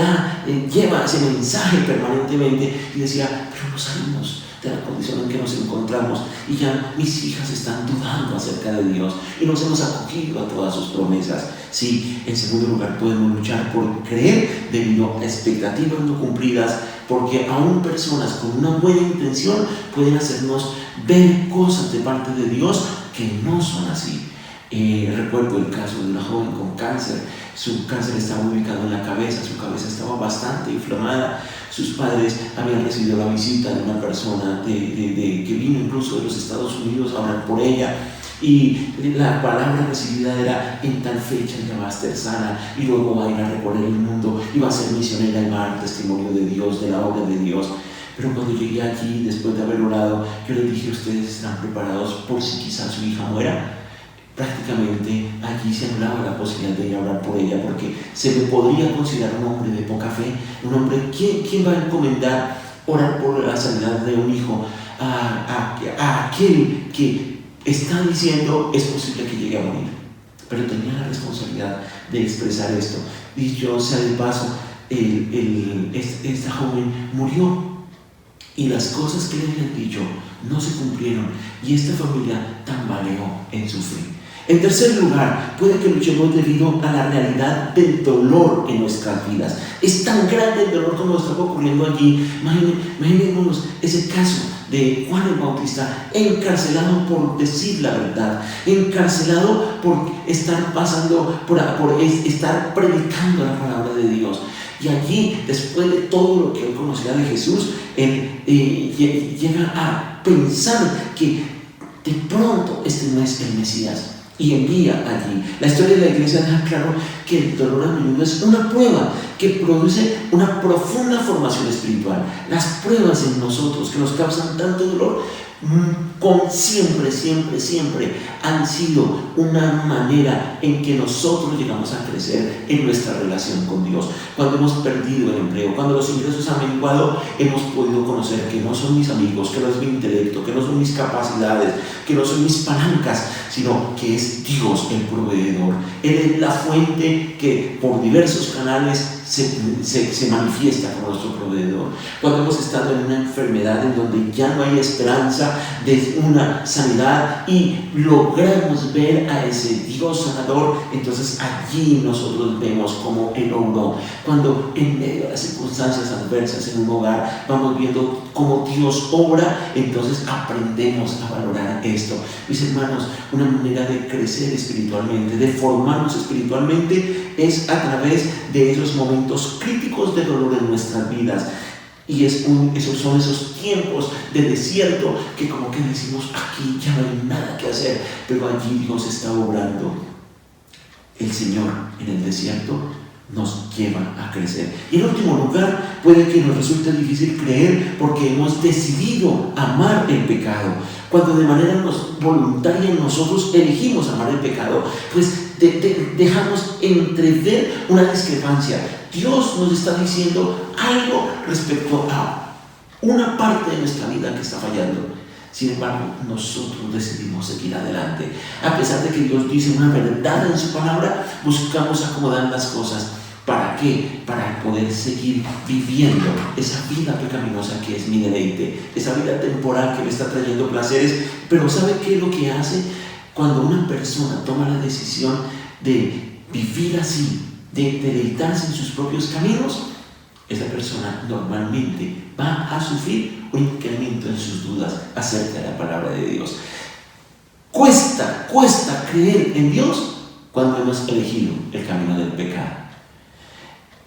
lleva ese mensaje permanentemente. Y decía: pero no salimos de la condición en que nos encontramos, y ya mis hijas están dudando acerca de Dios y nos hemos acogido a todas sus promesas. Sí, en segundo lugar, podemos luchar por creer debido a expectativas no cumplidas, porque aún personas con una buena intención pueden hacernos ver cosas de parte de Dios que no son así. Recuerdo el caso de una joven con cáncer. Su cáncer estaba ubicado en la cabeza, su cabeza estaba bastante inflamada. Sus padres habían recibido la visita de una persona que vino incluso de los Estados Unidos a orar por ella, y la palabra recibida era: en tal fecha ella va a estar sana y luego va a ir a recorrer el mundo y va a ser misionera y va a dar testimonio de Dios, de la obra de Dios. Pero cuando llegué aquí, después de haber orado, yo les dije: ¿ustedes están preparados por si quizás su hija muera? Prácticamente allí se anulaba la posibilidad de ir a orar por ella, porque se le podría considerar un hombre de poca fe, un hombre. ¿Quién va a encomendar orar por la sanidad de un hijo a aquel que está diciendo es posible que llegue a morir? Pero tenía la responsabilidad de expresar esto. Dicho sea de paso, esta joven murió, y las cosas que le habían dicho no se cumplieron, y esta familia tambaleó en su fe. En tercer lugar, puede que luchemos debido a la realidad del dolor en nuestras vidas. Es tan grande el dolor como estaba ocurriendo allí. Imaginémonos ese caso de Juan el Bautista, encarcelado por decir la verdad, encarcelado por estar por estar predicando la palabra de Dios. Y allí, después de todo lo que él conocía de Jesús, él llega a pensar que de pronto este no es el Mesías, y envía allí. La historia de la iglesia deja claro que el dolor a menudo es una prueba que produce una profunda formación espiritual. Las pruebas en nosotros que nos causan tanto dolor siempre han sido una manera en que nosotros llegamos a crecer en nuestra relación con Dios. Cuando hemos perdido el empleo, cuando los ingresos han menguado, hemos podido conocer que no son mis amigos, que no es mi intelecto, que no son mis capacidades, que no son mis palancas, sino que es Dios el proveedor. Él es la fuente que por diversos canales se manifiesta como nuestro proveedor. Cuando hemos estado en una enfermedad en donde ya no hay esperanza de una sanidad y logramos ver a ese Dios sanador, entonces allí nosotros vemos como Él obró. Cuando en medio de las circunstancias adversas en un hogar vamos viendo cómo Dios obra, entonces aprendemos a valorar esto. Mis hermanos, una manera de crecer espiritualmente, de formarnos espiritualmente, es a través de esos momentos críticos de dolor en nuestras vidas. Y esos son esos tiempos de desierto que como que decimos: aquí ya no hay nada que hacer, pero allí Dios está obrando. El Señor en el desierto nos lleva a crecer. Y en último lugar, puede que nos resulte difícil creer porque hemos decidido amar el pecado. Cuando de manera voluntaria nosotros elegimos amar el pecado, pues dejamos entrever una discrepancia. Dios nos está diciendo algo respecto a una parte de nuestra vida que está fallando. Sin embargo, nosotros decidimos seguir adelante. A pesar de que Dios dice una verdad en su palabra, buscamos acomodar las cosas. ¿Para qué? Para poder seguir viviendo esa vida pecaminosa que es mi deleite, esa vida temporal que me está trayendo placeres. Pero ¿sabe qué es lo que hace? Cuando una persona toma la decisión de vivir así, de deleitarse en sus propios caminos, esa persona normalmente va a sufrir un incremento en sus dudas acerca de la palabra de Dios. Cuesta creer en Dios cuando hemos elegido el camino del pecado.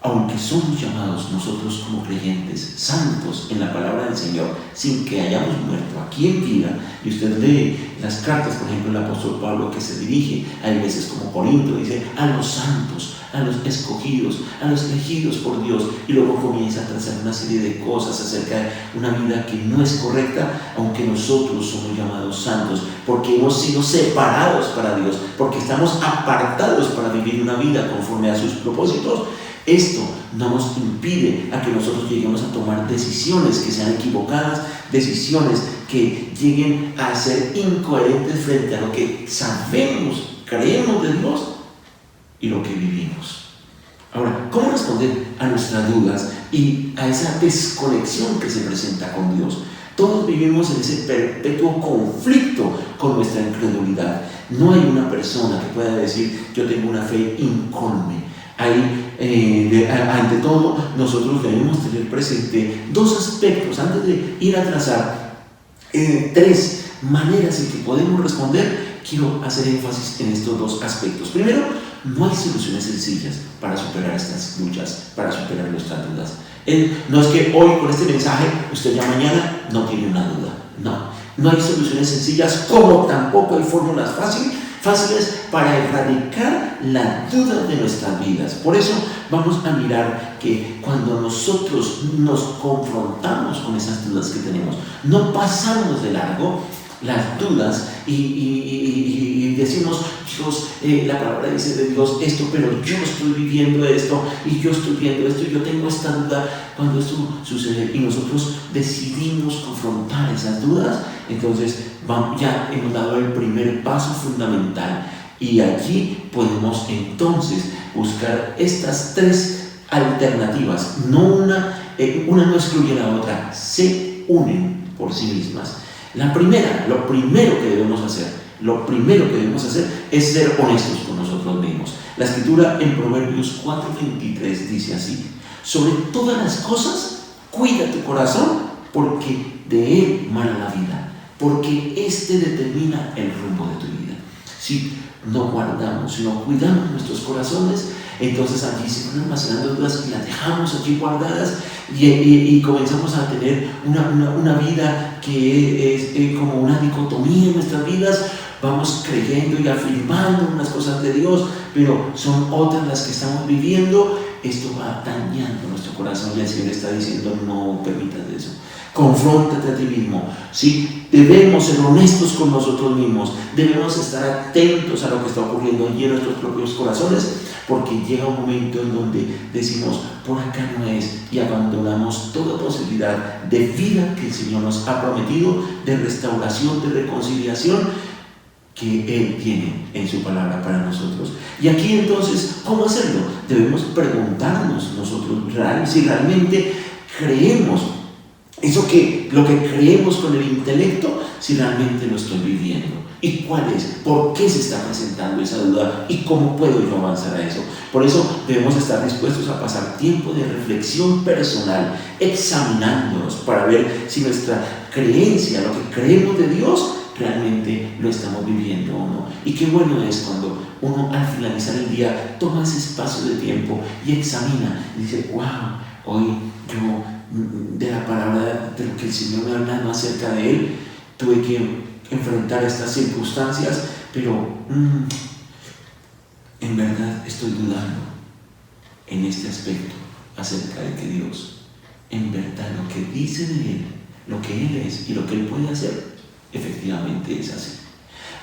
aunque somos llamados nosotros como creyentes, santos en la palabra del Señor, sin que hayamos muerto aquí en vida, y usted lee las cartas, por ejemplo, el apóstol Pablo, que se dirige a iglesias como Corinto, dice a los santos, a los escogidos, a los elegidos por Dios, y luego comienza a trazar una serie de cosas acerca de una vida que no es correcta, aunque nosotros somos llamados santos, porque hemos sido separados para Dios, porque estamos apartados para vivir una vida conforme a sus propósitos. Esto no nos impide a que nosotros lleguemos a tomar decisiones que sean equivocadas, decisiones que lleguen a ser incoherentes frente a lo que sabemos, creemos de Dios y lo que vivimos. Ahora, ¿cómo responder a nuestras dudas y a esa desconexión que se presenta con Dios? Todos vivimos en ese perpetuo conflicto con nuestra incredulidad. No hay una persona que pueda decir, yo tengo una fe incólume. Ante todo, nosotros debemos tener presente dos aspectos antes de ir a trazar tres maneras en que podemos responder. Quiero hacer énfasis en estos dos aspectos. Primero, no hay soluciones sencillas para superar estas luchas, para superar nuestras dudas. No es que hoy con este mensaje usted ya mañana no tiene una duda. No hay soluciones sencillas, como tampoco hay fórmulas fáciles para erradicar la duda de nuestras vidas. Por eso vamos a mirar que cuando nosotros nos confrontamos con esas dudas que tenemos, no pasamos de largo las dudas y decimos, Dios, la palabra dice de Dios esto, pero yo estoy viviendo esto y yo estoy viendo esto y yo tengo esta duda. Cuando esto sucede y nosotros decidimos confrontar esas dudas, entonces ya hemos dado el primer paso fundamental, y allí podemos entonces buscar estas tres alternativas. Una no excluye a la otra, se unen por sí mismas. Lo primero que debemos hacer es ser honestos con nosotros mismos. La escritura en Proverbios 4:23 dice así: sobre todas las cosas cuida tu corazón, porque de él mana la vida, porque este determina el rumbo de tu vida. Si no guardamos, si no cuidamos nuestros corazones, entonces allí se van almacenando dudas y las dejamos allí guardadas y comenzamos a tener una vida que es como una dicotomía en nuestras vidas. Vamos creyendo y afirmando unas cosas de Dios, pero son otras las que estamos viviendo. Esto va dañando nuestro corazón y el Señor está diciendo: no permitas eso. Confróntate a ti mismo. ¿Sí? Debemos ser honestos con nosotros mismos. Debemos estar atentos a lo que está ocurriendo allí en nuestros propios corazones, porque llega un momento en donde decimos: por acá no es, y abandonamos toda posibilidad de vida que el Señor nos ha prometido, de restauración, de reconciliación que Él tiene en su palabra para nosotros. Y aquí entonces, ¿cómo hacerlo? Debemos preguntarnos nosotros si realmente creemos lo que creemos con el intelecto, si realmente lo estoy viviendo. ¿Y cuál es? ¿Por qué se está presentando esa duda? ¿Y cómo puedo yo avanzar a eso? Por eso debemos estar dispuestos a pasar tiempo de reflexión personal, examinándonos para ver si nuestra creencia, lo que creemos de Dios, realmente lo estamos viviendo o no. Y qué bueno es cuando uno al finalizar el día toma ese espacio de tiempo y examina y dice: wow, hoy yo de la palabra, de lo que el Señor me ha hablado acerca de Él, tuve que enfrentar estas circunstancias, pero en verdad estoy dudando en este aspecto acerca de que Dios, en verdad, lo que dice de Él, lo que Él es y lo que Él puede hacer, efectivamente es así.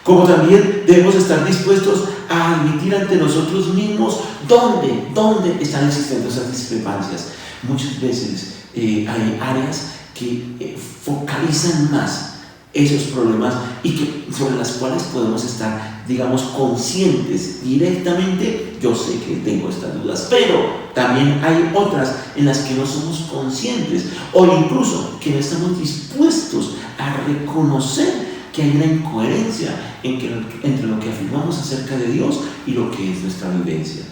Como también debemos estar dispuestos a admitir ante nosotros mismos dónde están existiendo esas discrepancias. Muchas veces hay áreas que focalizan más esos problemas y sobre las cuales podemos estar, digamos, conscientes directamente. Yo sé que tengo estas dudas, pero también hay otras en las que no somos conscientes, o incluso que no estamos dispuestos a reconocer que hay una incoherencia entre lo que afirmamos acerca de Dios y lo que es nuestra vivencia.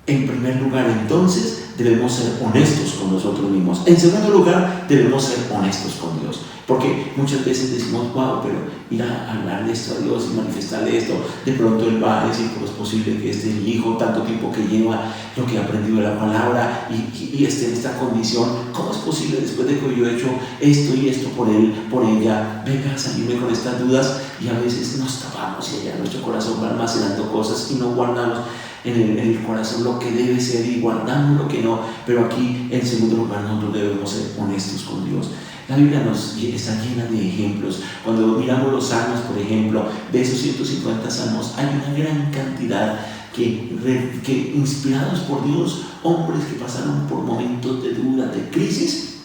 En primer lugar, entonces, debemos ser honestos con nosotros mismos. En segundo lugar, debemos ser honestos con Dios. Porque muchas veces decimos, wow, pero ir a hablarle esto a Dios y manifestarle esto, de pronto Él va a decir, ¿cómo es posible que este mi hijo, tanto tiempo que lleva lo que ha aprendido de la palabra y esté en esta condición? ¿Cómo es posible después de que yo he hecho esto y esto por él, por ella? Venga a salirme con estas dudas, y a veces nos tapamos y allá nuestro corazón va almacenando cosas y no guardamos en el corazón lo que debe ser y guardamos lo que no. Pero aquí, en segundo lugar, nosotros debemos ser honestos con Dios. La Biblia está llena de ejemplos. Cuando miramos los salmos, por ejemplo, de esos 150 salmos, hay una gran cantidad que inspirados por Dios, hombres que pasaron por momentos de duda, de crisis,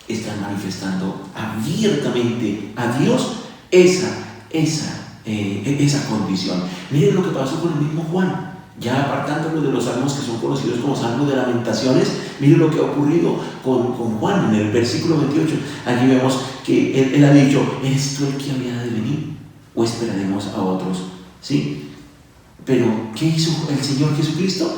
están manifestando abiertamente a Dios esa condición. Miren lo que pasó con el mismo Juan. Ya apartándonos de los salmos que son conocidos como salmos de lamentaciones, miren lo que ha ocurrido con Juan en el versículo 28. Allí vemos que él ha dicho, ¿eres tú el que había de venir? ¿O esperaremos a otros? ¿Sí? Pero, ¿qué hizo el Señor Jesucristo?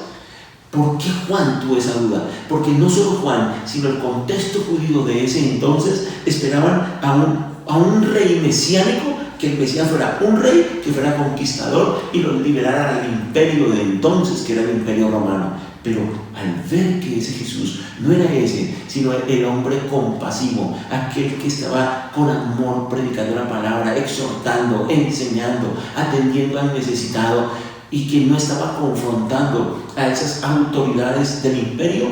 ¿Por qué Juan tuvo esa duda? Porque no solo Juan, sino el contexto judío de ese entonces esperaban a un rey mesiánico, que el Mesías fuera un rey que fuera conquistador y los liberara del imperio de entonces, que era el imperio romano. Pero al ver que ese Jesús no era ese, sino el hombre compasivo, aquel que estaba con amor predicando la palabra, exhortando, enseñando, atendiendo al necesitado, y que no estaba confrontando a esas autoridades del imperio,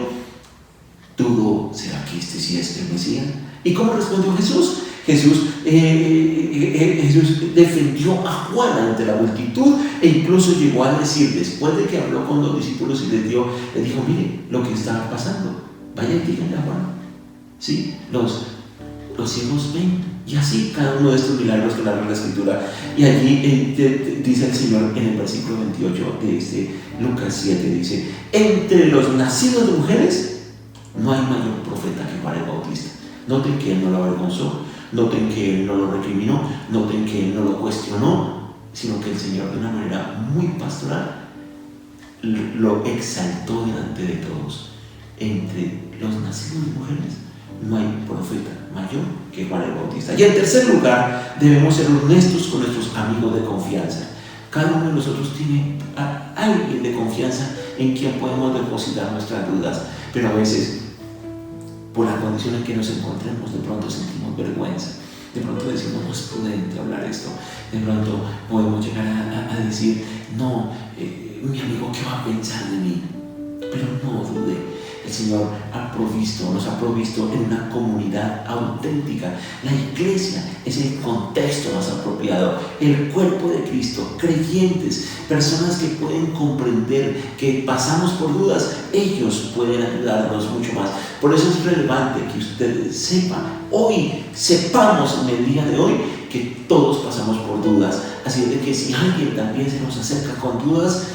dudó, ¿será que este sí es el Mesías? ¿Y cómo respondió Jesús? Jesús defendió a Juan ante la multitud, e incluso llegó a decir, después de que habló con los discípulos y les dijo, mire lo que estaba pasando, vaya y díganle a Juan, ¿sí? Los ciegos ven. Y así cada uno de estos milagros que narra la Escritura. Y allí dice el Señor en el versículo 28 de Lucas 7, dice, entre los nacidos de mujeres no hay mayor profeta que Juan el Bautista. Noten que él no lo avergonzó, noten que él no lo recriminó, noten que él no lo cuestionó, sino que el Señor, de una manera muy pastoral, lo exaltó delante de todos. Entre los nacidos de mujeres no hay profeta mayor que Juan el Bautista. Y en tercer lugar, debemos ser honestos con nuestros amigos de confianza. Cada uno de nosotros tiene a alguien de confianza en quien podemos depositar nuestras dudas, pero a veces, por la condición en que nos encontremos, de pronto sentimos vergüenza, de pronto decimos, no es prudente hablar esto, de pronto podemos llegar a decir, no, mi amigo, ¿qué va a pensar de mí? Pero no dude, el Señor nos ha provisto en una comunidad auténtica. La iglesia es el contexto más apropiado, el cuerpo de Cristo, creyentes, personas que pueden comprender que pasamos por dudas, ellos pueden ayudarnos mucho más. Por eso es relevante que ustedes sepan, sepamos en el día de hoy que todos pasamos por dudas. Así de que si alguien también se nos acerca con dudas,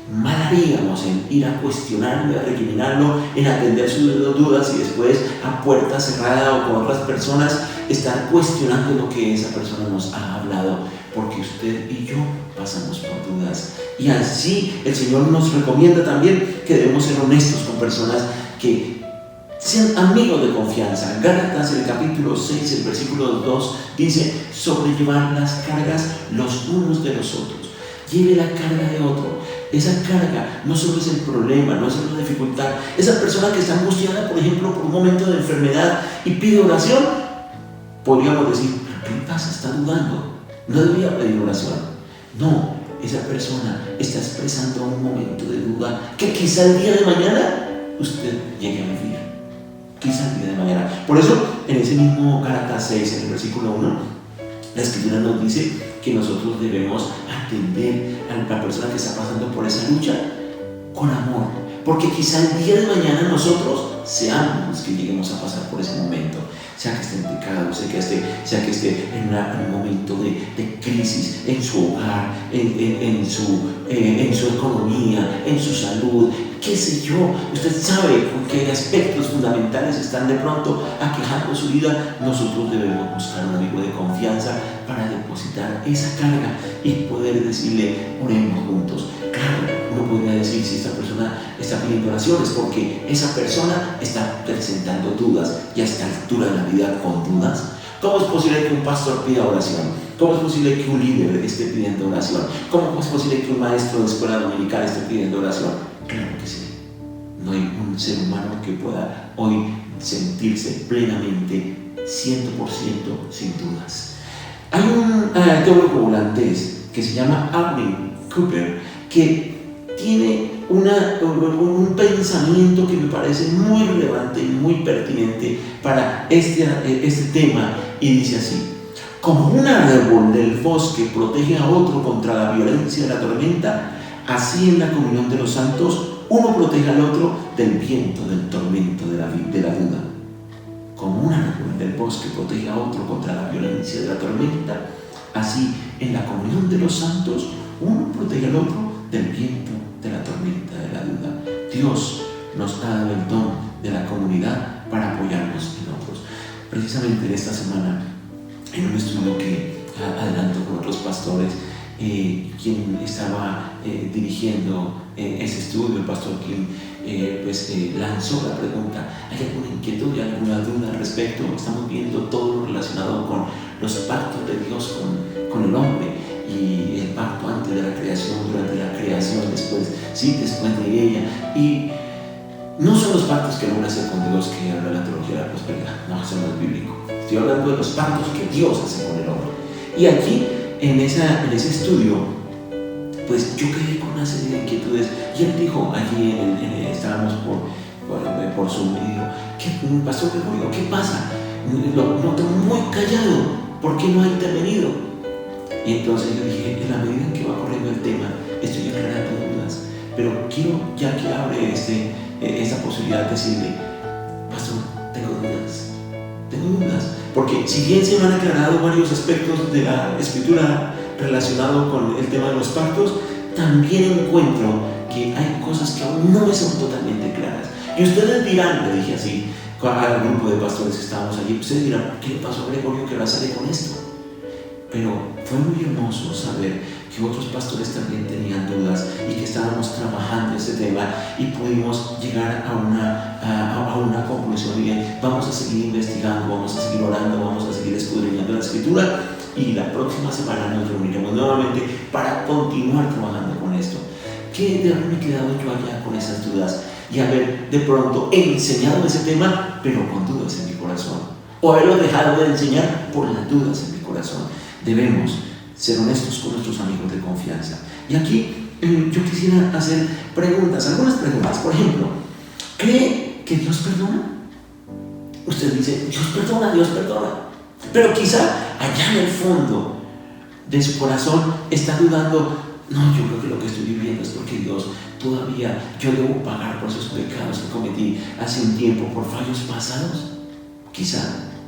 mal haríamos en ir a cuestionarlo, a recriminarlo, en atender sus dudas y después a puerta cerrada o con otras personas estar cuestionando lo que esa persona nos ha hablado, porque usted y yo pasamos por dudas. Y así el Señor nos recomienda también que debemos ser honestos con personas que sean amigos de confianza. Gálatas, el capítulo 6, el versículo 2 dice, sobrellevar las cargas los unos de los otros. Lleve la carga de otro. Esa carga no solo es el problema, no es solo la dificultad. Esa persona que está angustiada, por ejemplo, por un momento de enfermedad y pide oración, podríamos decir, ¿qué le pasa? Está dudando, no debería pedir oración. No, esa persona está expresando un momento de duda que quizá el día de mañana usted llegue a vivir. Quizá el día de mañana. Por eso, en ese mismo Gálatas 6, en el versículo 1, la Escritura nos dice que nosotros debemos atender a la persona que está pasando por esa lucha con amor, porque quizá el día de mañana nosotros seamos los que lleguemos a pasar por ese momento, sea que esté en pecado, sea que esté en un momento de crisis en su hogar, en su economía, en su salud, qué sé yo. Usted sabe con qué aspectos fundamentales están de pronto aquejando su vida. Nosotros debemos buscar un amigo de confianza para depositar esa carga y poder decirle, oremos juntos. Claro, uno podría decir si esta persona está pidiendo oraciones, porque esa persona está presentando dudas, y a esta altura de la vida con dudas. ¿Cómo es posible que un pastor pida oración? ¿Cómo es posible que un líder esté pidiendo oración? ¿Cómo es posible que un maestro de escuela dominical esté pidiendo oración? Claro que sí. No hay un ser humano que pueda hoy sentirse plenamente 100% sin dudas. Hay un teólogo holandés que se llama Armin Cooper, que tiene un pensamiento que me parece muy relevante y muy pertinente para este tema, y dice así: como un árbol del bosque protege a otro contra la violencia de la tormenta, así en la comunión de los santos uno protege al otro del viento, del tormento, de la duda. Como un árbol del bosque protege a otro contra la violencia de la tormenta, así en la comunión de los santos uno protege al otro del viento, de la tormenta, de la duda. Dios nos ha dado el don de la comunidad para apoyarnos en otros. Precisamente en esta semana, en un estudio que adelanto con otros pastores, quien estaba dirigiendo ese estudio, el pastor Kim, lanzó la pregunta: ¿hay alguna inquietud y alguna duda al respecto? Estamos viendo todo lo relacionado con los pactos de Dios con el hombre, y el pacto antes de la creación, durante la creación, después de ella. Y no son los pactos que el hombre hace con Dios que habla la teología de la prosperidad, no, eso no es bíblico. Estoy hablando de los pactos que Dios hace con el hombre. Y aquí, en ese estudio, pues yo quedé con una serie de inquietudes, y él dijo allí, estábamos por Zoom, y dijo: Pastor Gregorio, ¿qué pasa? Lo noto muy callado, ¿por qué no ha intervenido? Y entonces yo dije: en la medida en que va corriendo el tema, estoy aclarando dudas, pero quiero, ya que abre esta posibilidad, decirle: Pastor, tengo dudas, porque si bien se me han aclarado varios aspectos de la escritura relacionado con el tema de los pactos, también encuentro que hay cosas que aún no me son totalmente claras. Y ustedes dirán, le dije así al grupo de pastores que estábamos allí, ustedes dirán: ¿qué le pasó a Gregorio que ahora sale con esto? Pero fue muy hermoso saber que otros pastores también tenían dudas y que estábamos trabajando ese tema, y pudimos llegar a una conclusión. Y vamos a seguir investigando, vamos a seguir orando, vamos a seguir escudriñando la escritura, y la próxima semana nos reuniremos nuevamente para continuar trabajando con esto. ¿Qué de haberme quedado yo allá con esas dudas y haber de pronto enseñado ese tema pero con dudas en mi corazón, o haberlo dejado de enseñar por las dudas en mi corazón? Debemos ser honestos con nuestros amigos de confianza. Y aquí yo quisiera hacer algunas preguntas. Por ejemplo, ¿cree que Dios perdona? Usted dice: Dios perdona. Pero quizá allá en el fondo de su corazón está dudando: no, yo creo que lo que estoy viviendo es porque Dios todavía, yo debo pagar por esos pecados que cometí hace un tiempo, por fallos pasados. Quizá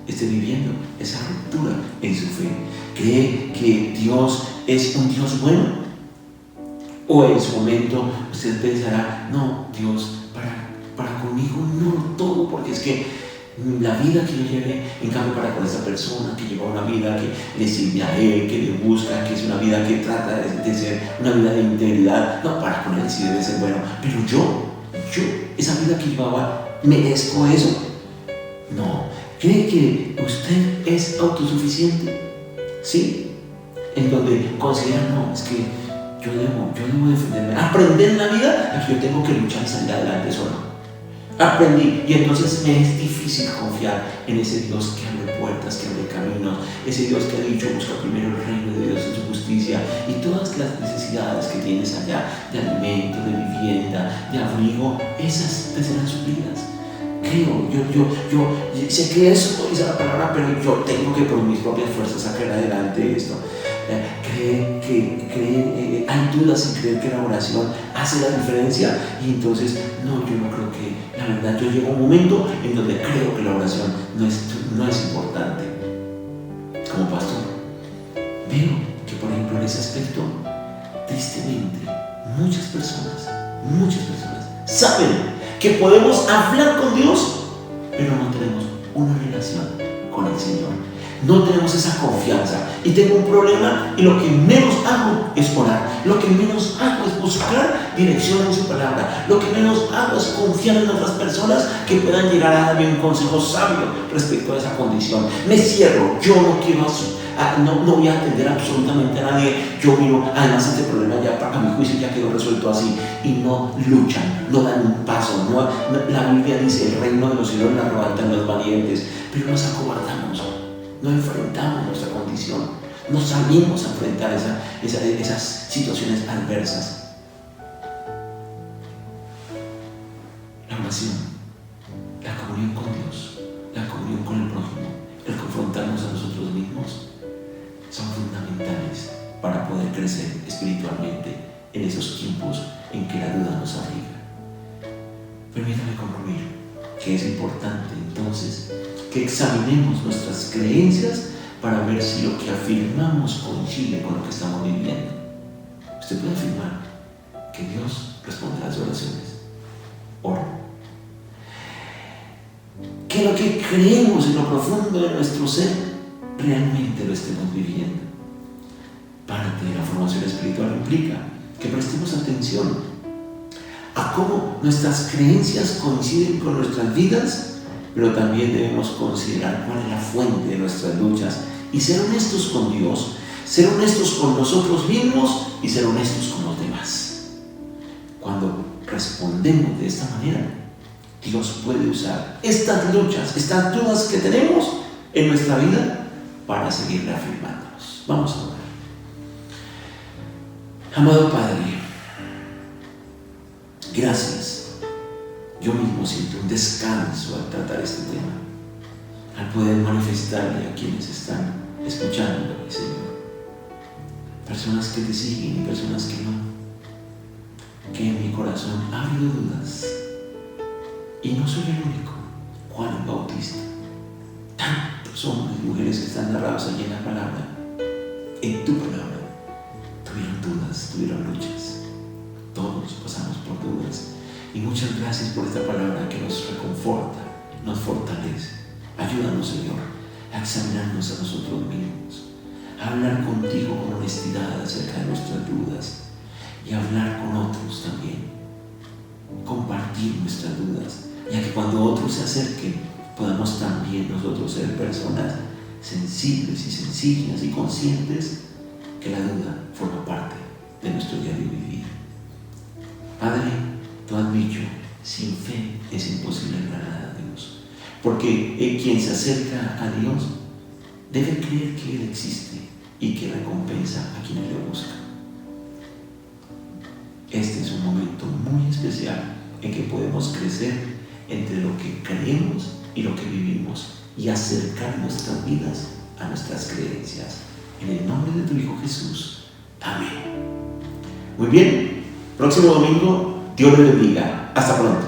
esté viviendo esa ruptura en su fe. ¿Cree que Dios es un Dios bueno? O en su momento usted pensará: no, Dios para conmigo no todo, porque es que la vida que yo lleve, en cambio para con esta persona que lleva una vida que le sirve a Él, que le busca, que es una vida que trata de ser una vida de integridad, no, para con Él sí debe ser bueno, pero yo, esa vida que llevaba, ¿merezco eso? No. ¿Cree que usted es autosuficiente? ¿Sí? En donde considera: no, es que yo debo defenderme, aprender en la vida, yo tengo que luchar y salir adelante solo. Aprendí, y entonces me es difícil confiar en ese Dios que abre puertas, que abre caminos, ese Dios que ha dicho: busca primero el reino de Dios en su justicia, y todas las necesidades que tienes allá, de alimento, de vivienda, de abrigo, esas te serán suplidas. Creo, yo sé que eso no dice la palabra, pero yo tengo que por mis propias fuerzas sacar adelante esto. Hay dudas en creer que la oración hace la diferencia, y entonces no, yo no creo que, la verdad, yo llego a un momento en donde creo que la oración no es importante. Como pastor, veo que, por ejemplo, en ese aspecto, tristemente, muchas personas saben que podemos hablar con Dios, pero no tenemos una relación con el Señor. no tenemos esa confianza. Y tengo un problema y lo que menos hago es orar. Lo que menos hago es buscar dirección en su palabra. Lo que menos hago es confiar en otras personas que puedan llegar a darme un consejo sabio respecto a esa condición. Me cierro, yo no quiero no voy a atender absolutamente a nadie. Yo miro, además este problema ya a mi juicio ya quedó resuelto así. Y no luchan, no dan un paso. La Biblia dice, el reino de los cielos lo arrebatan los valientes, pero nos acobardamos. No enfrentamos nuestra condición, no salimos a enfrentar esas situaciones adversas. La oración, la comunión con Dios, la comunión con el prójimo, el confrontarnos a nosotros mismos, son fundamentales para poder crecer espiritualmente en esos tiempos en que la duda nos abriga. Permítame concluir que es importante entonces que examinemos nuestras creencias para ver si lo que afirmamos coincide con lo que estamos viviendo. Usted puede afirmar que Dios responde a las oraciones. Ora. Que lo que creemos en lo profundo de nuestro ser realmente lo estemos viviendo. Parte de la formación espiritual implica que prestemos atención a cómo nuestras creencias coinciden con nuestras vidas, pero también debemos considerar cuál es la fuente de nuestras luchas y ser honestos con Dios, ser honestos con nosotros mismos y ser honestos con los demás. Cuando respondemos de esta manera, Dios puede usar estas luchas, estas dudas que tenemos en nuestra vida para seguir reafirmándonos. Vamos a orar. Amado Padre, gracias. Yo mismo siento un descanso al tratar este tema, al poder manifestarle a quienes están escuchando, Señor. Personas que te siguen y personas que no. Que en mi corazón ha habido dudas. Y no soy el único. Juan el Bautista. Tantos hombres y mujeres que están narrados allí en la palabra, en tu palabra, tuvieron dudas, tuvieron luchas. Todos pasamos por dudas. Y muchas gracias por esta palabra que nos reconforta, nos fortalece. Ayúdanos, Señor, a examinarnos a nosotros mismos, a hablar contigo con honestidad acerca de nuestras dudas y a hablar con otros también. Compartir nuestras dudas, ya que cuando otros se acerquen, podamos también nosotros ser personas sensibles y sencillas y conscientes que la duda forma parte de nuestro diario vivir. Padre, tú has dicho, sin fe es imposible agradar a Dios, porque quien se acerca a Dios debe creer que Él existe y que recompensa a quienes le buscan. Este es un momento muy especial en que podemos crecer entre lo que creemos y lo que vivimos y acercar nuestras vidas a nuestras creencias. En el nombre de tu Hijo Jesús. Amén. Muy bien, próximo domingo, Dios le bendiga. Hasta pronto.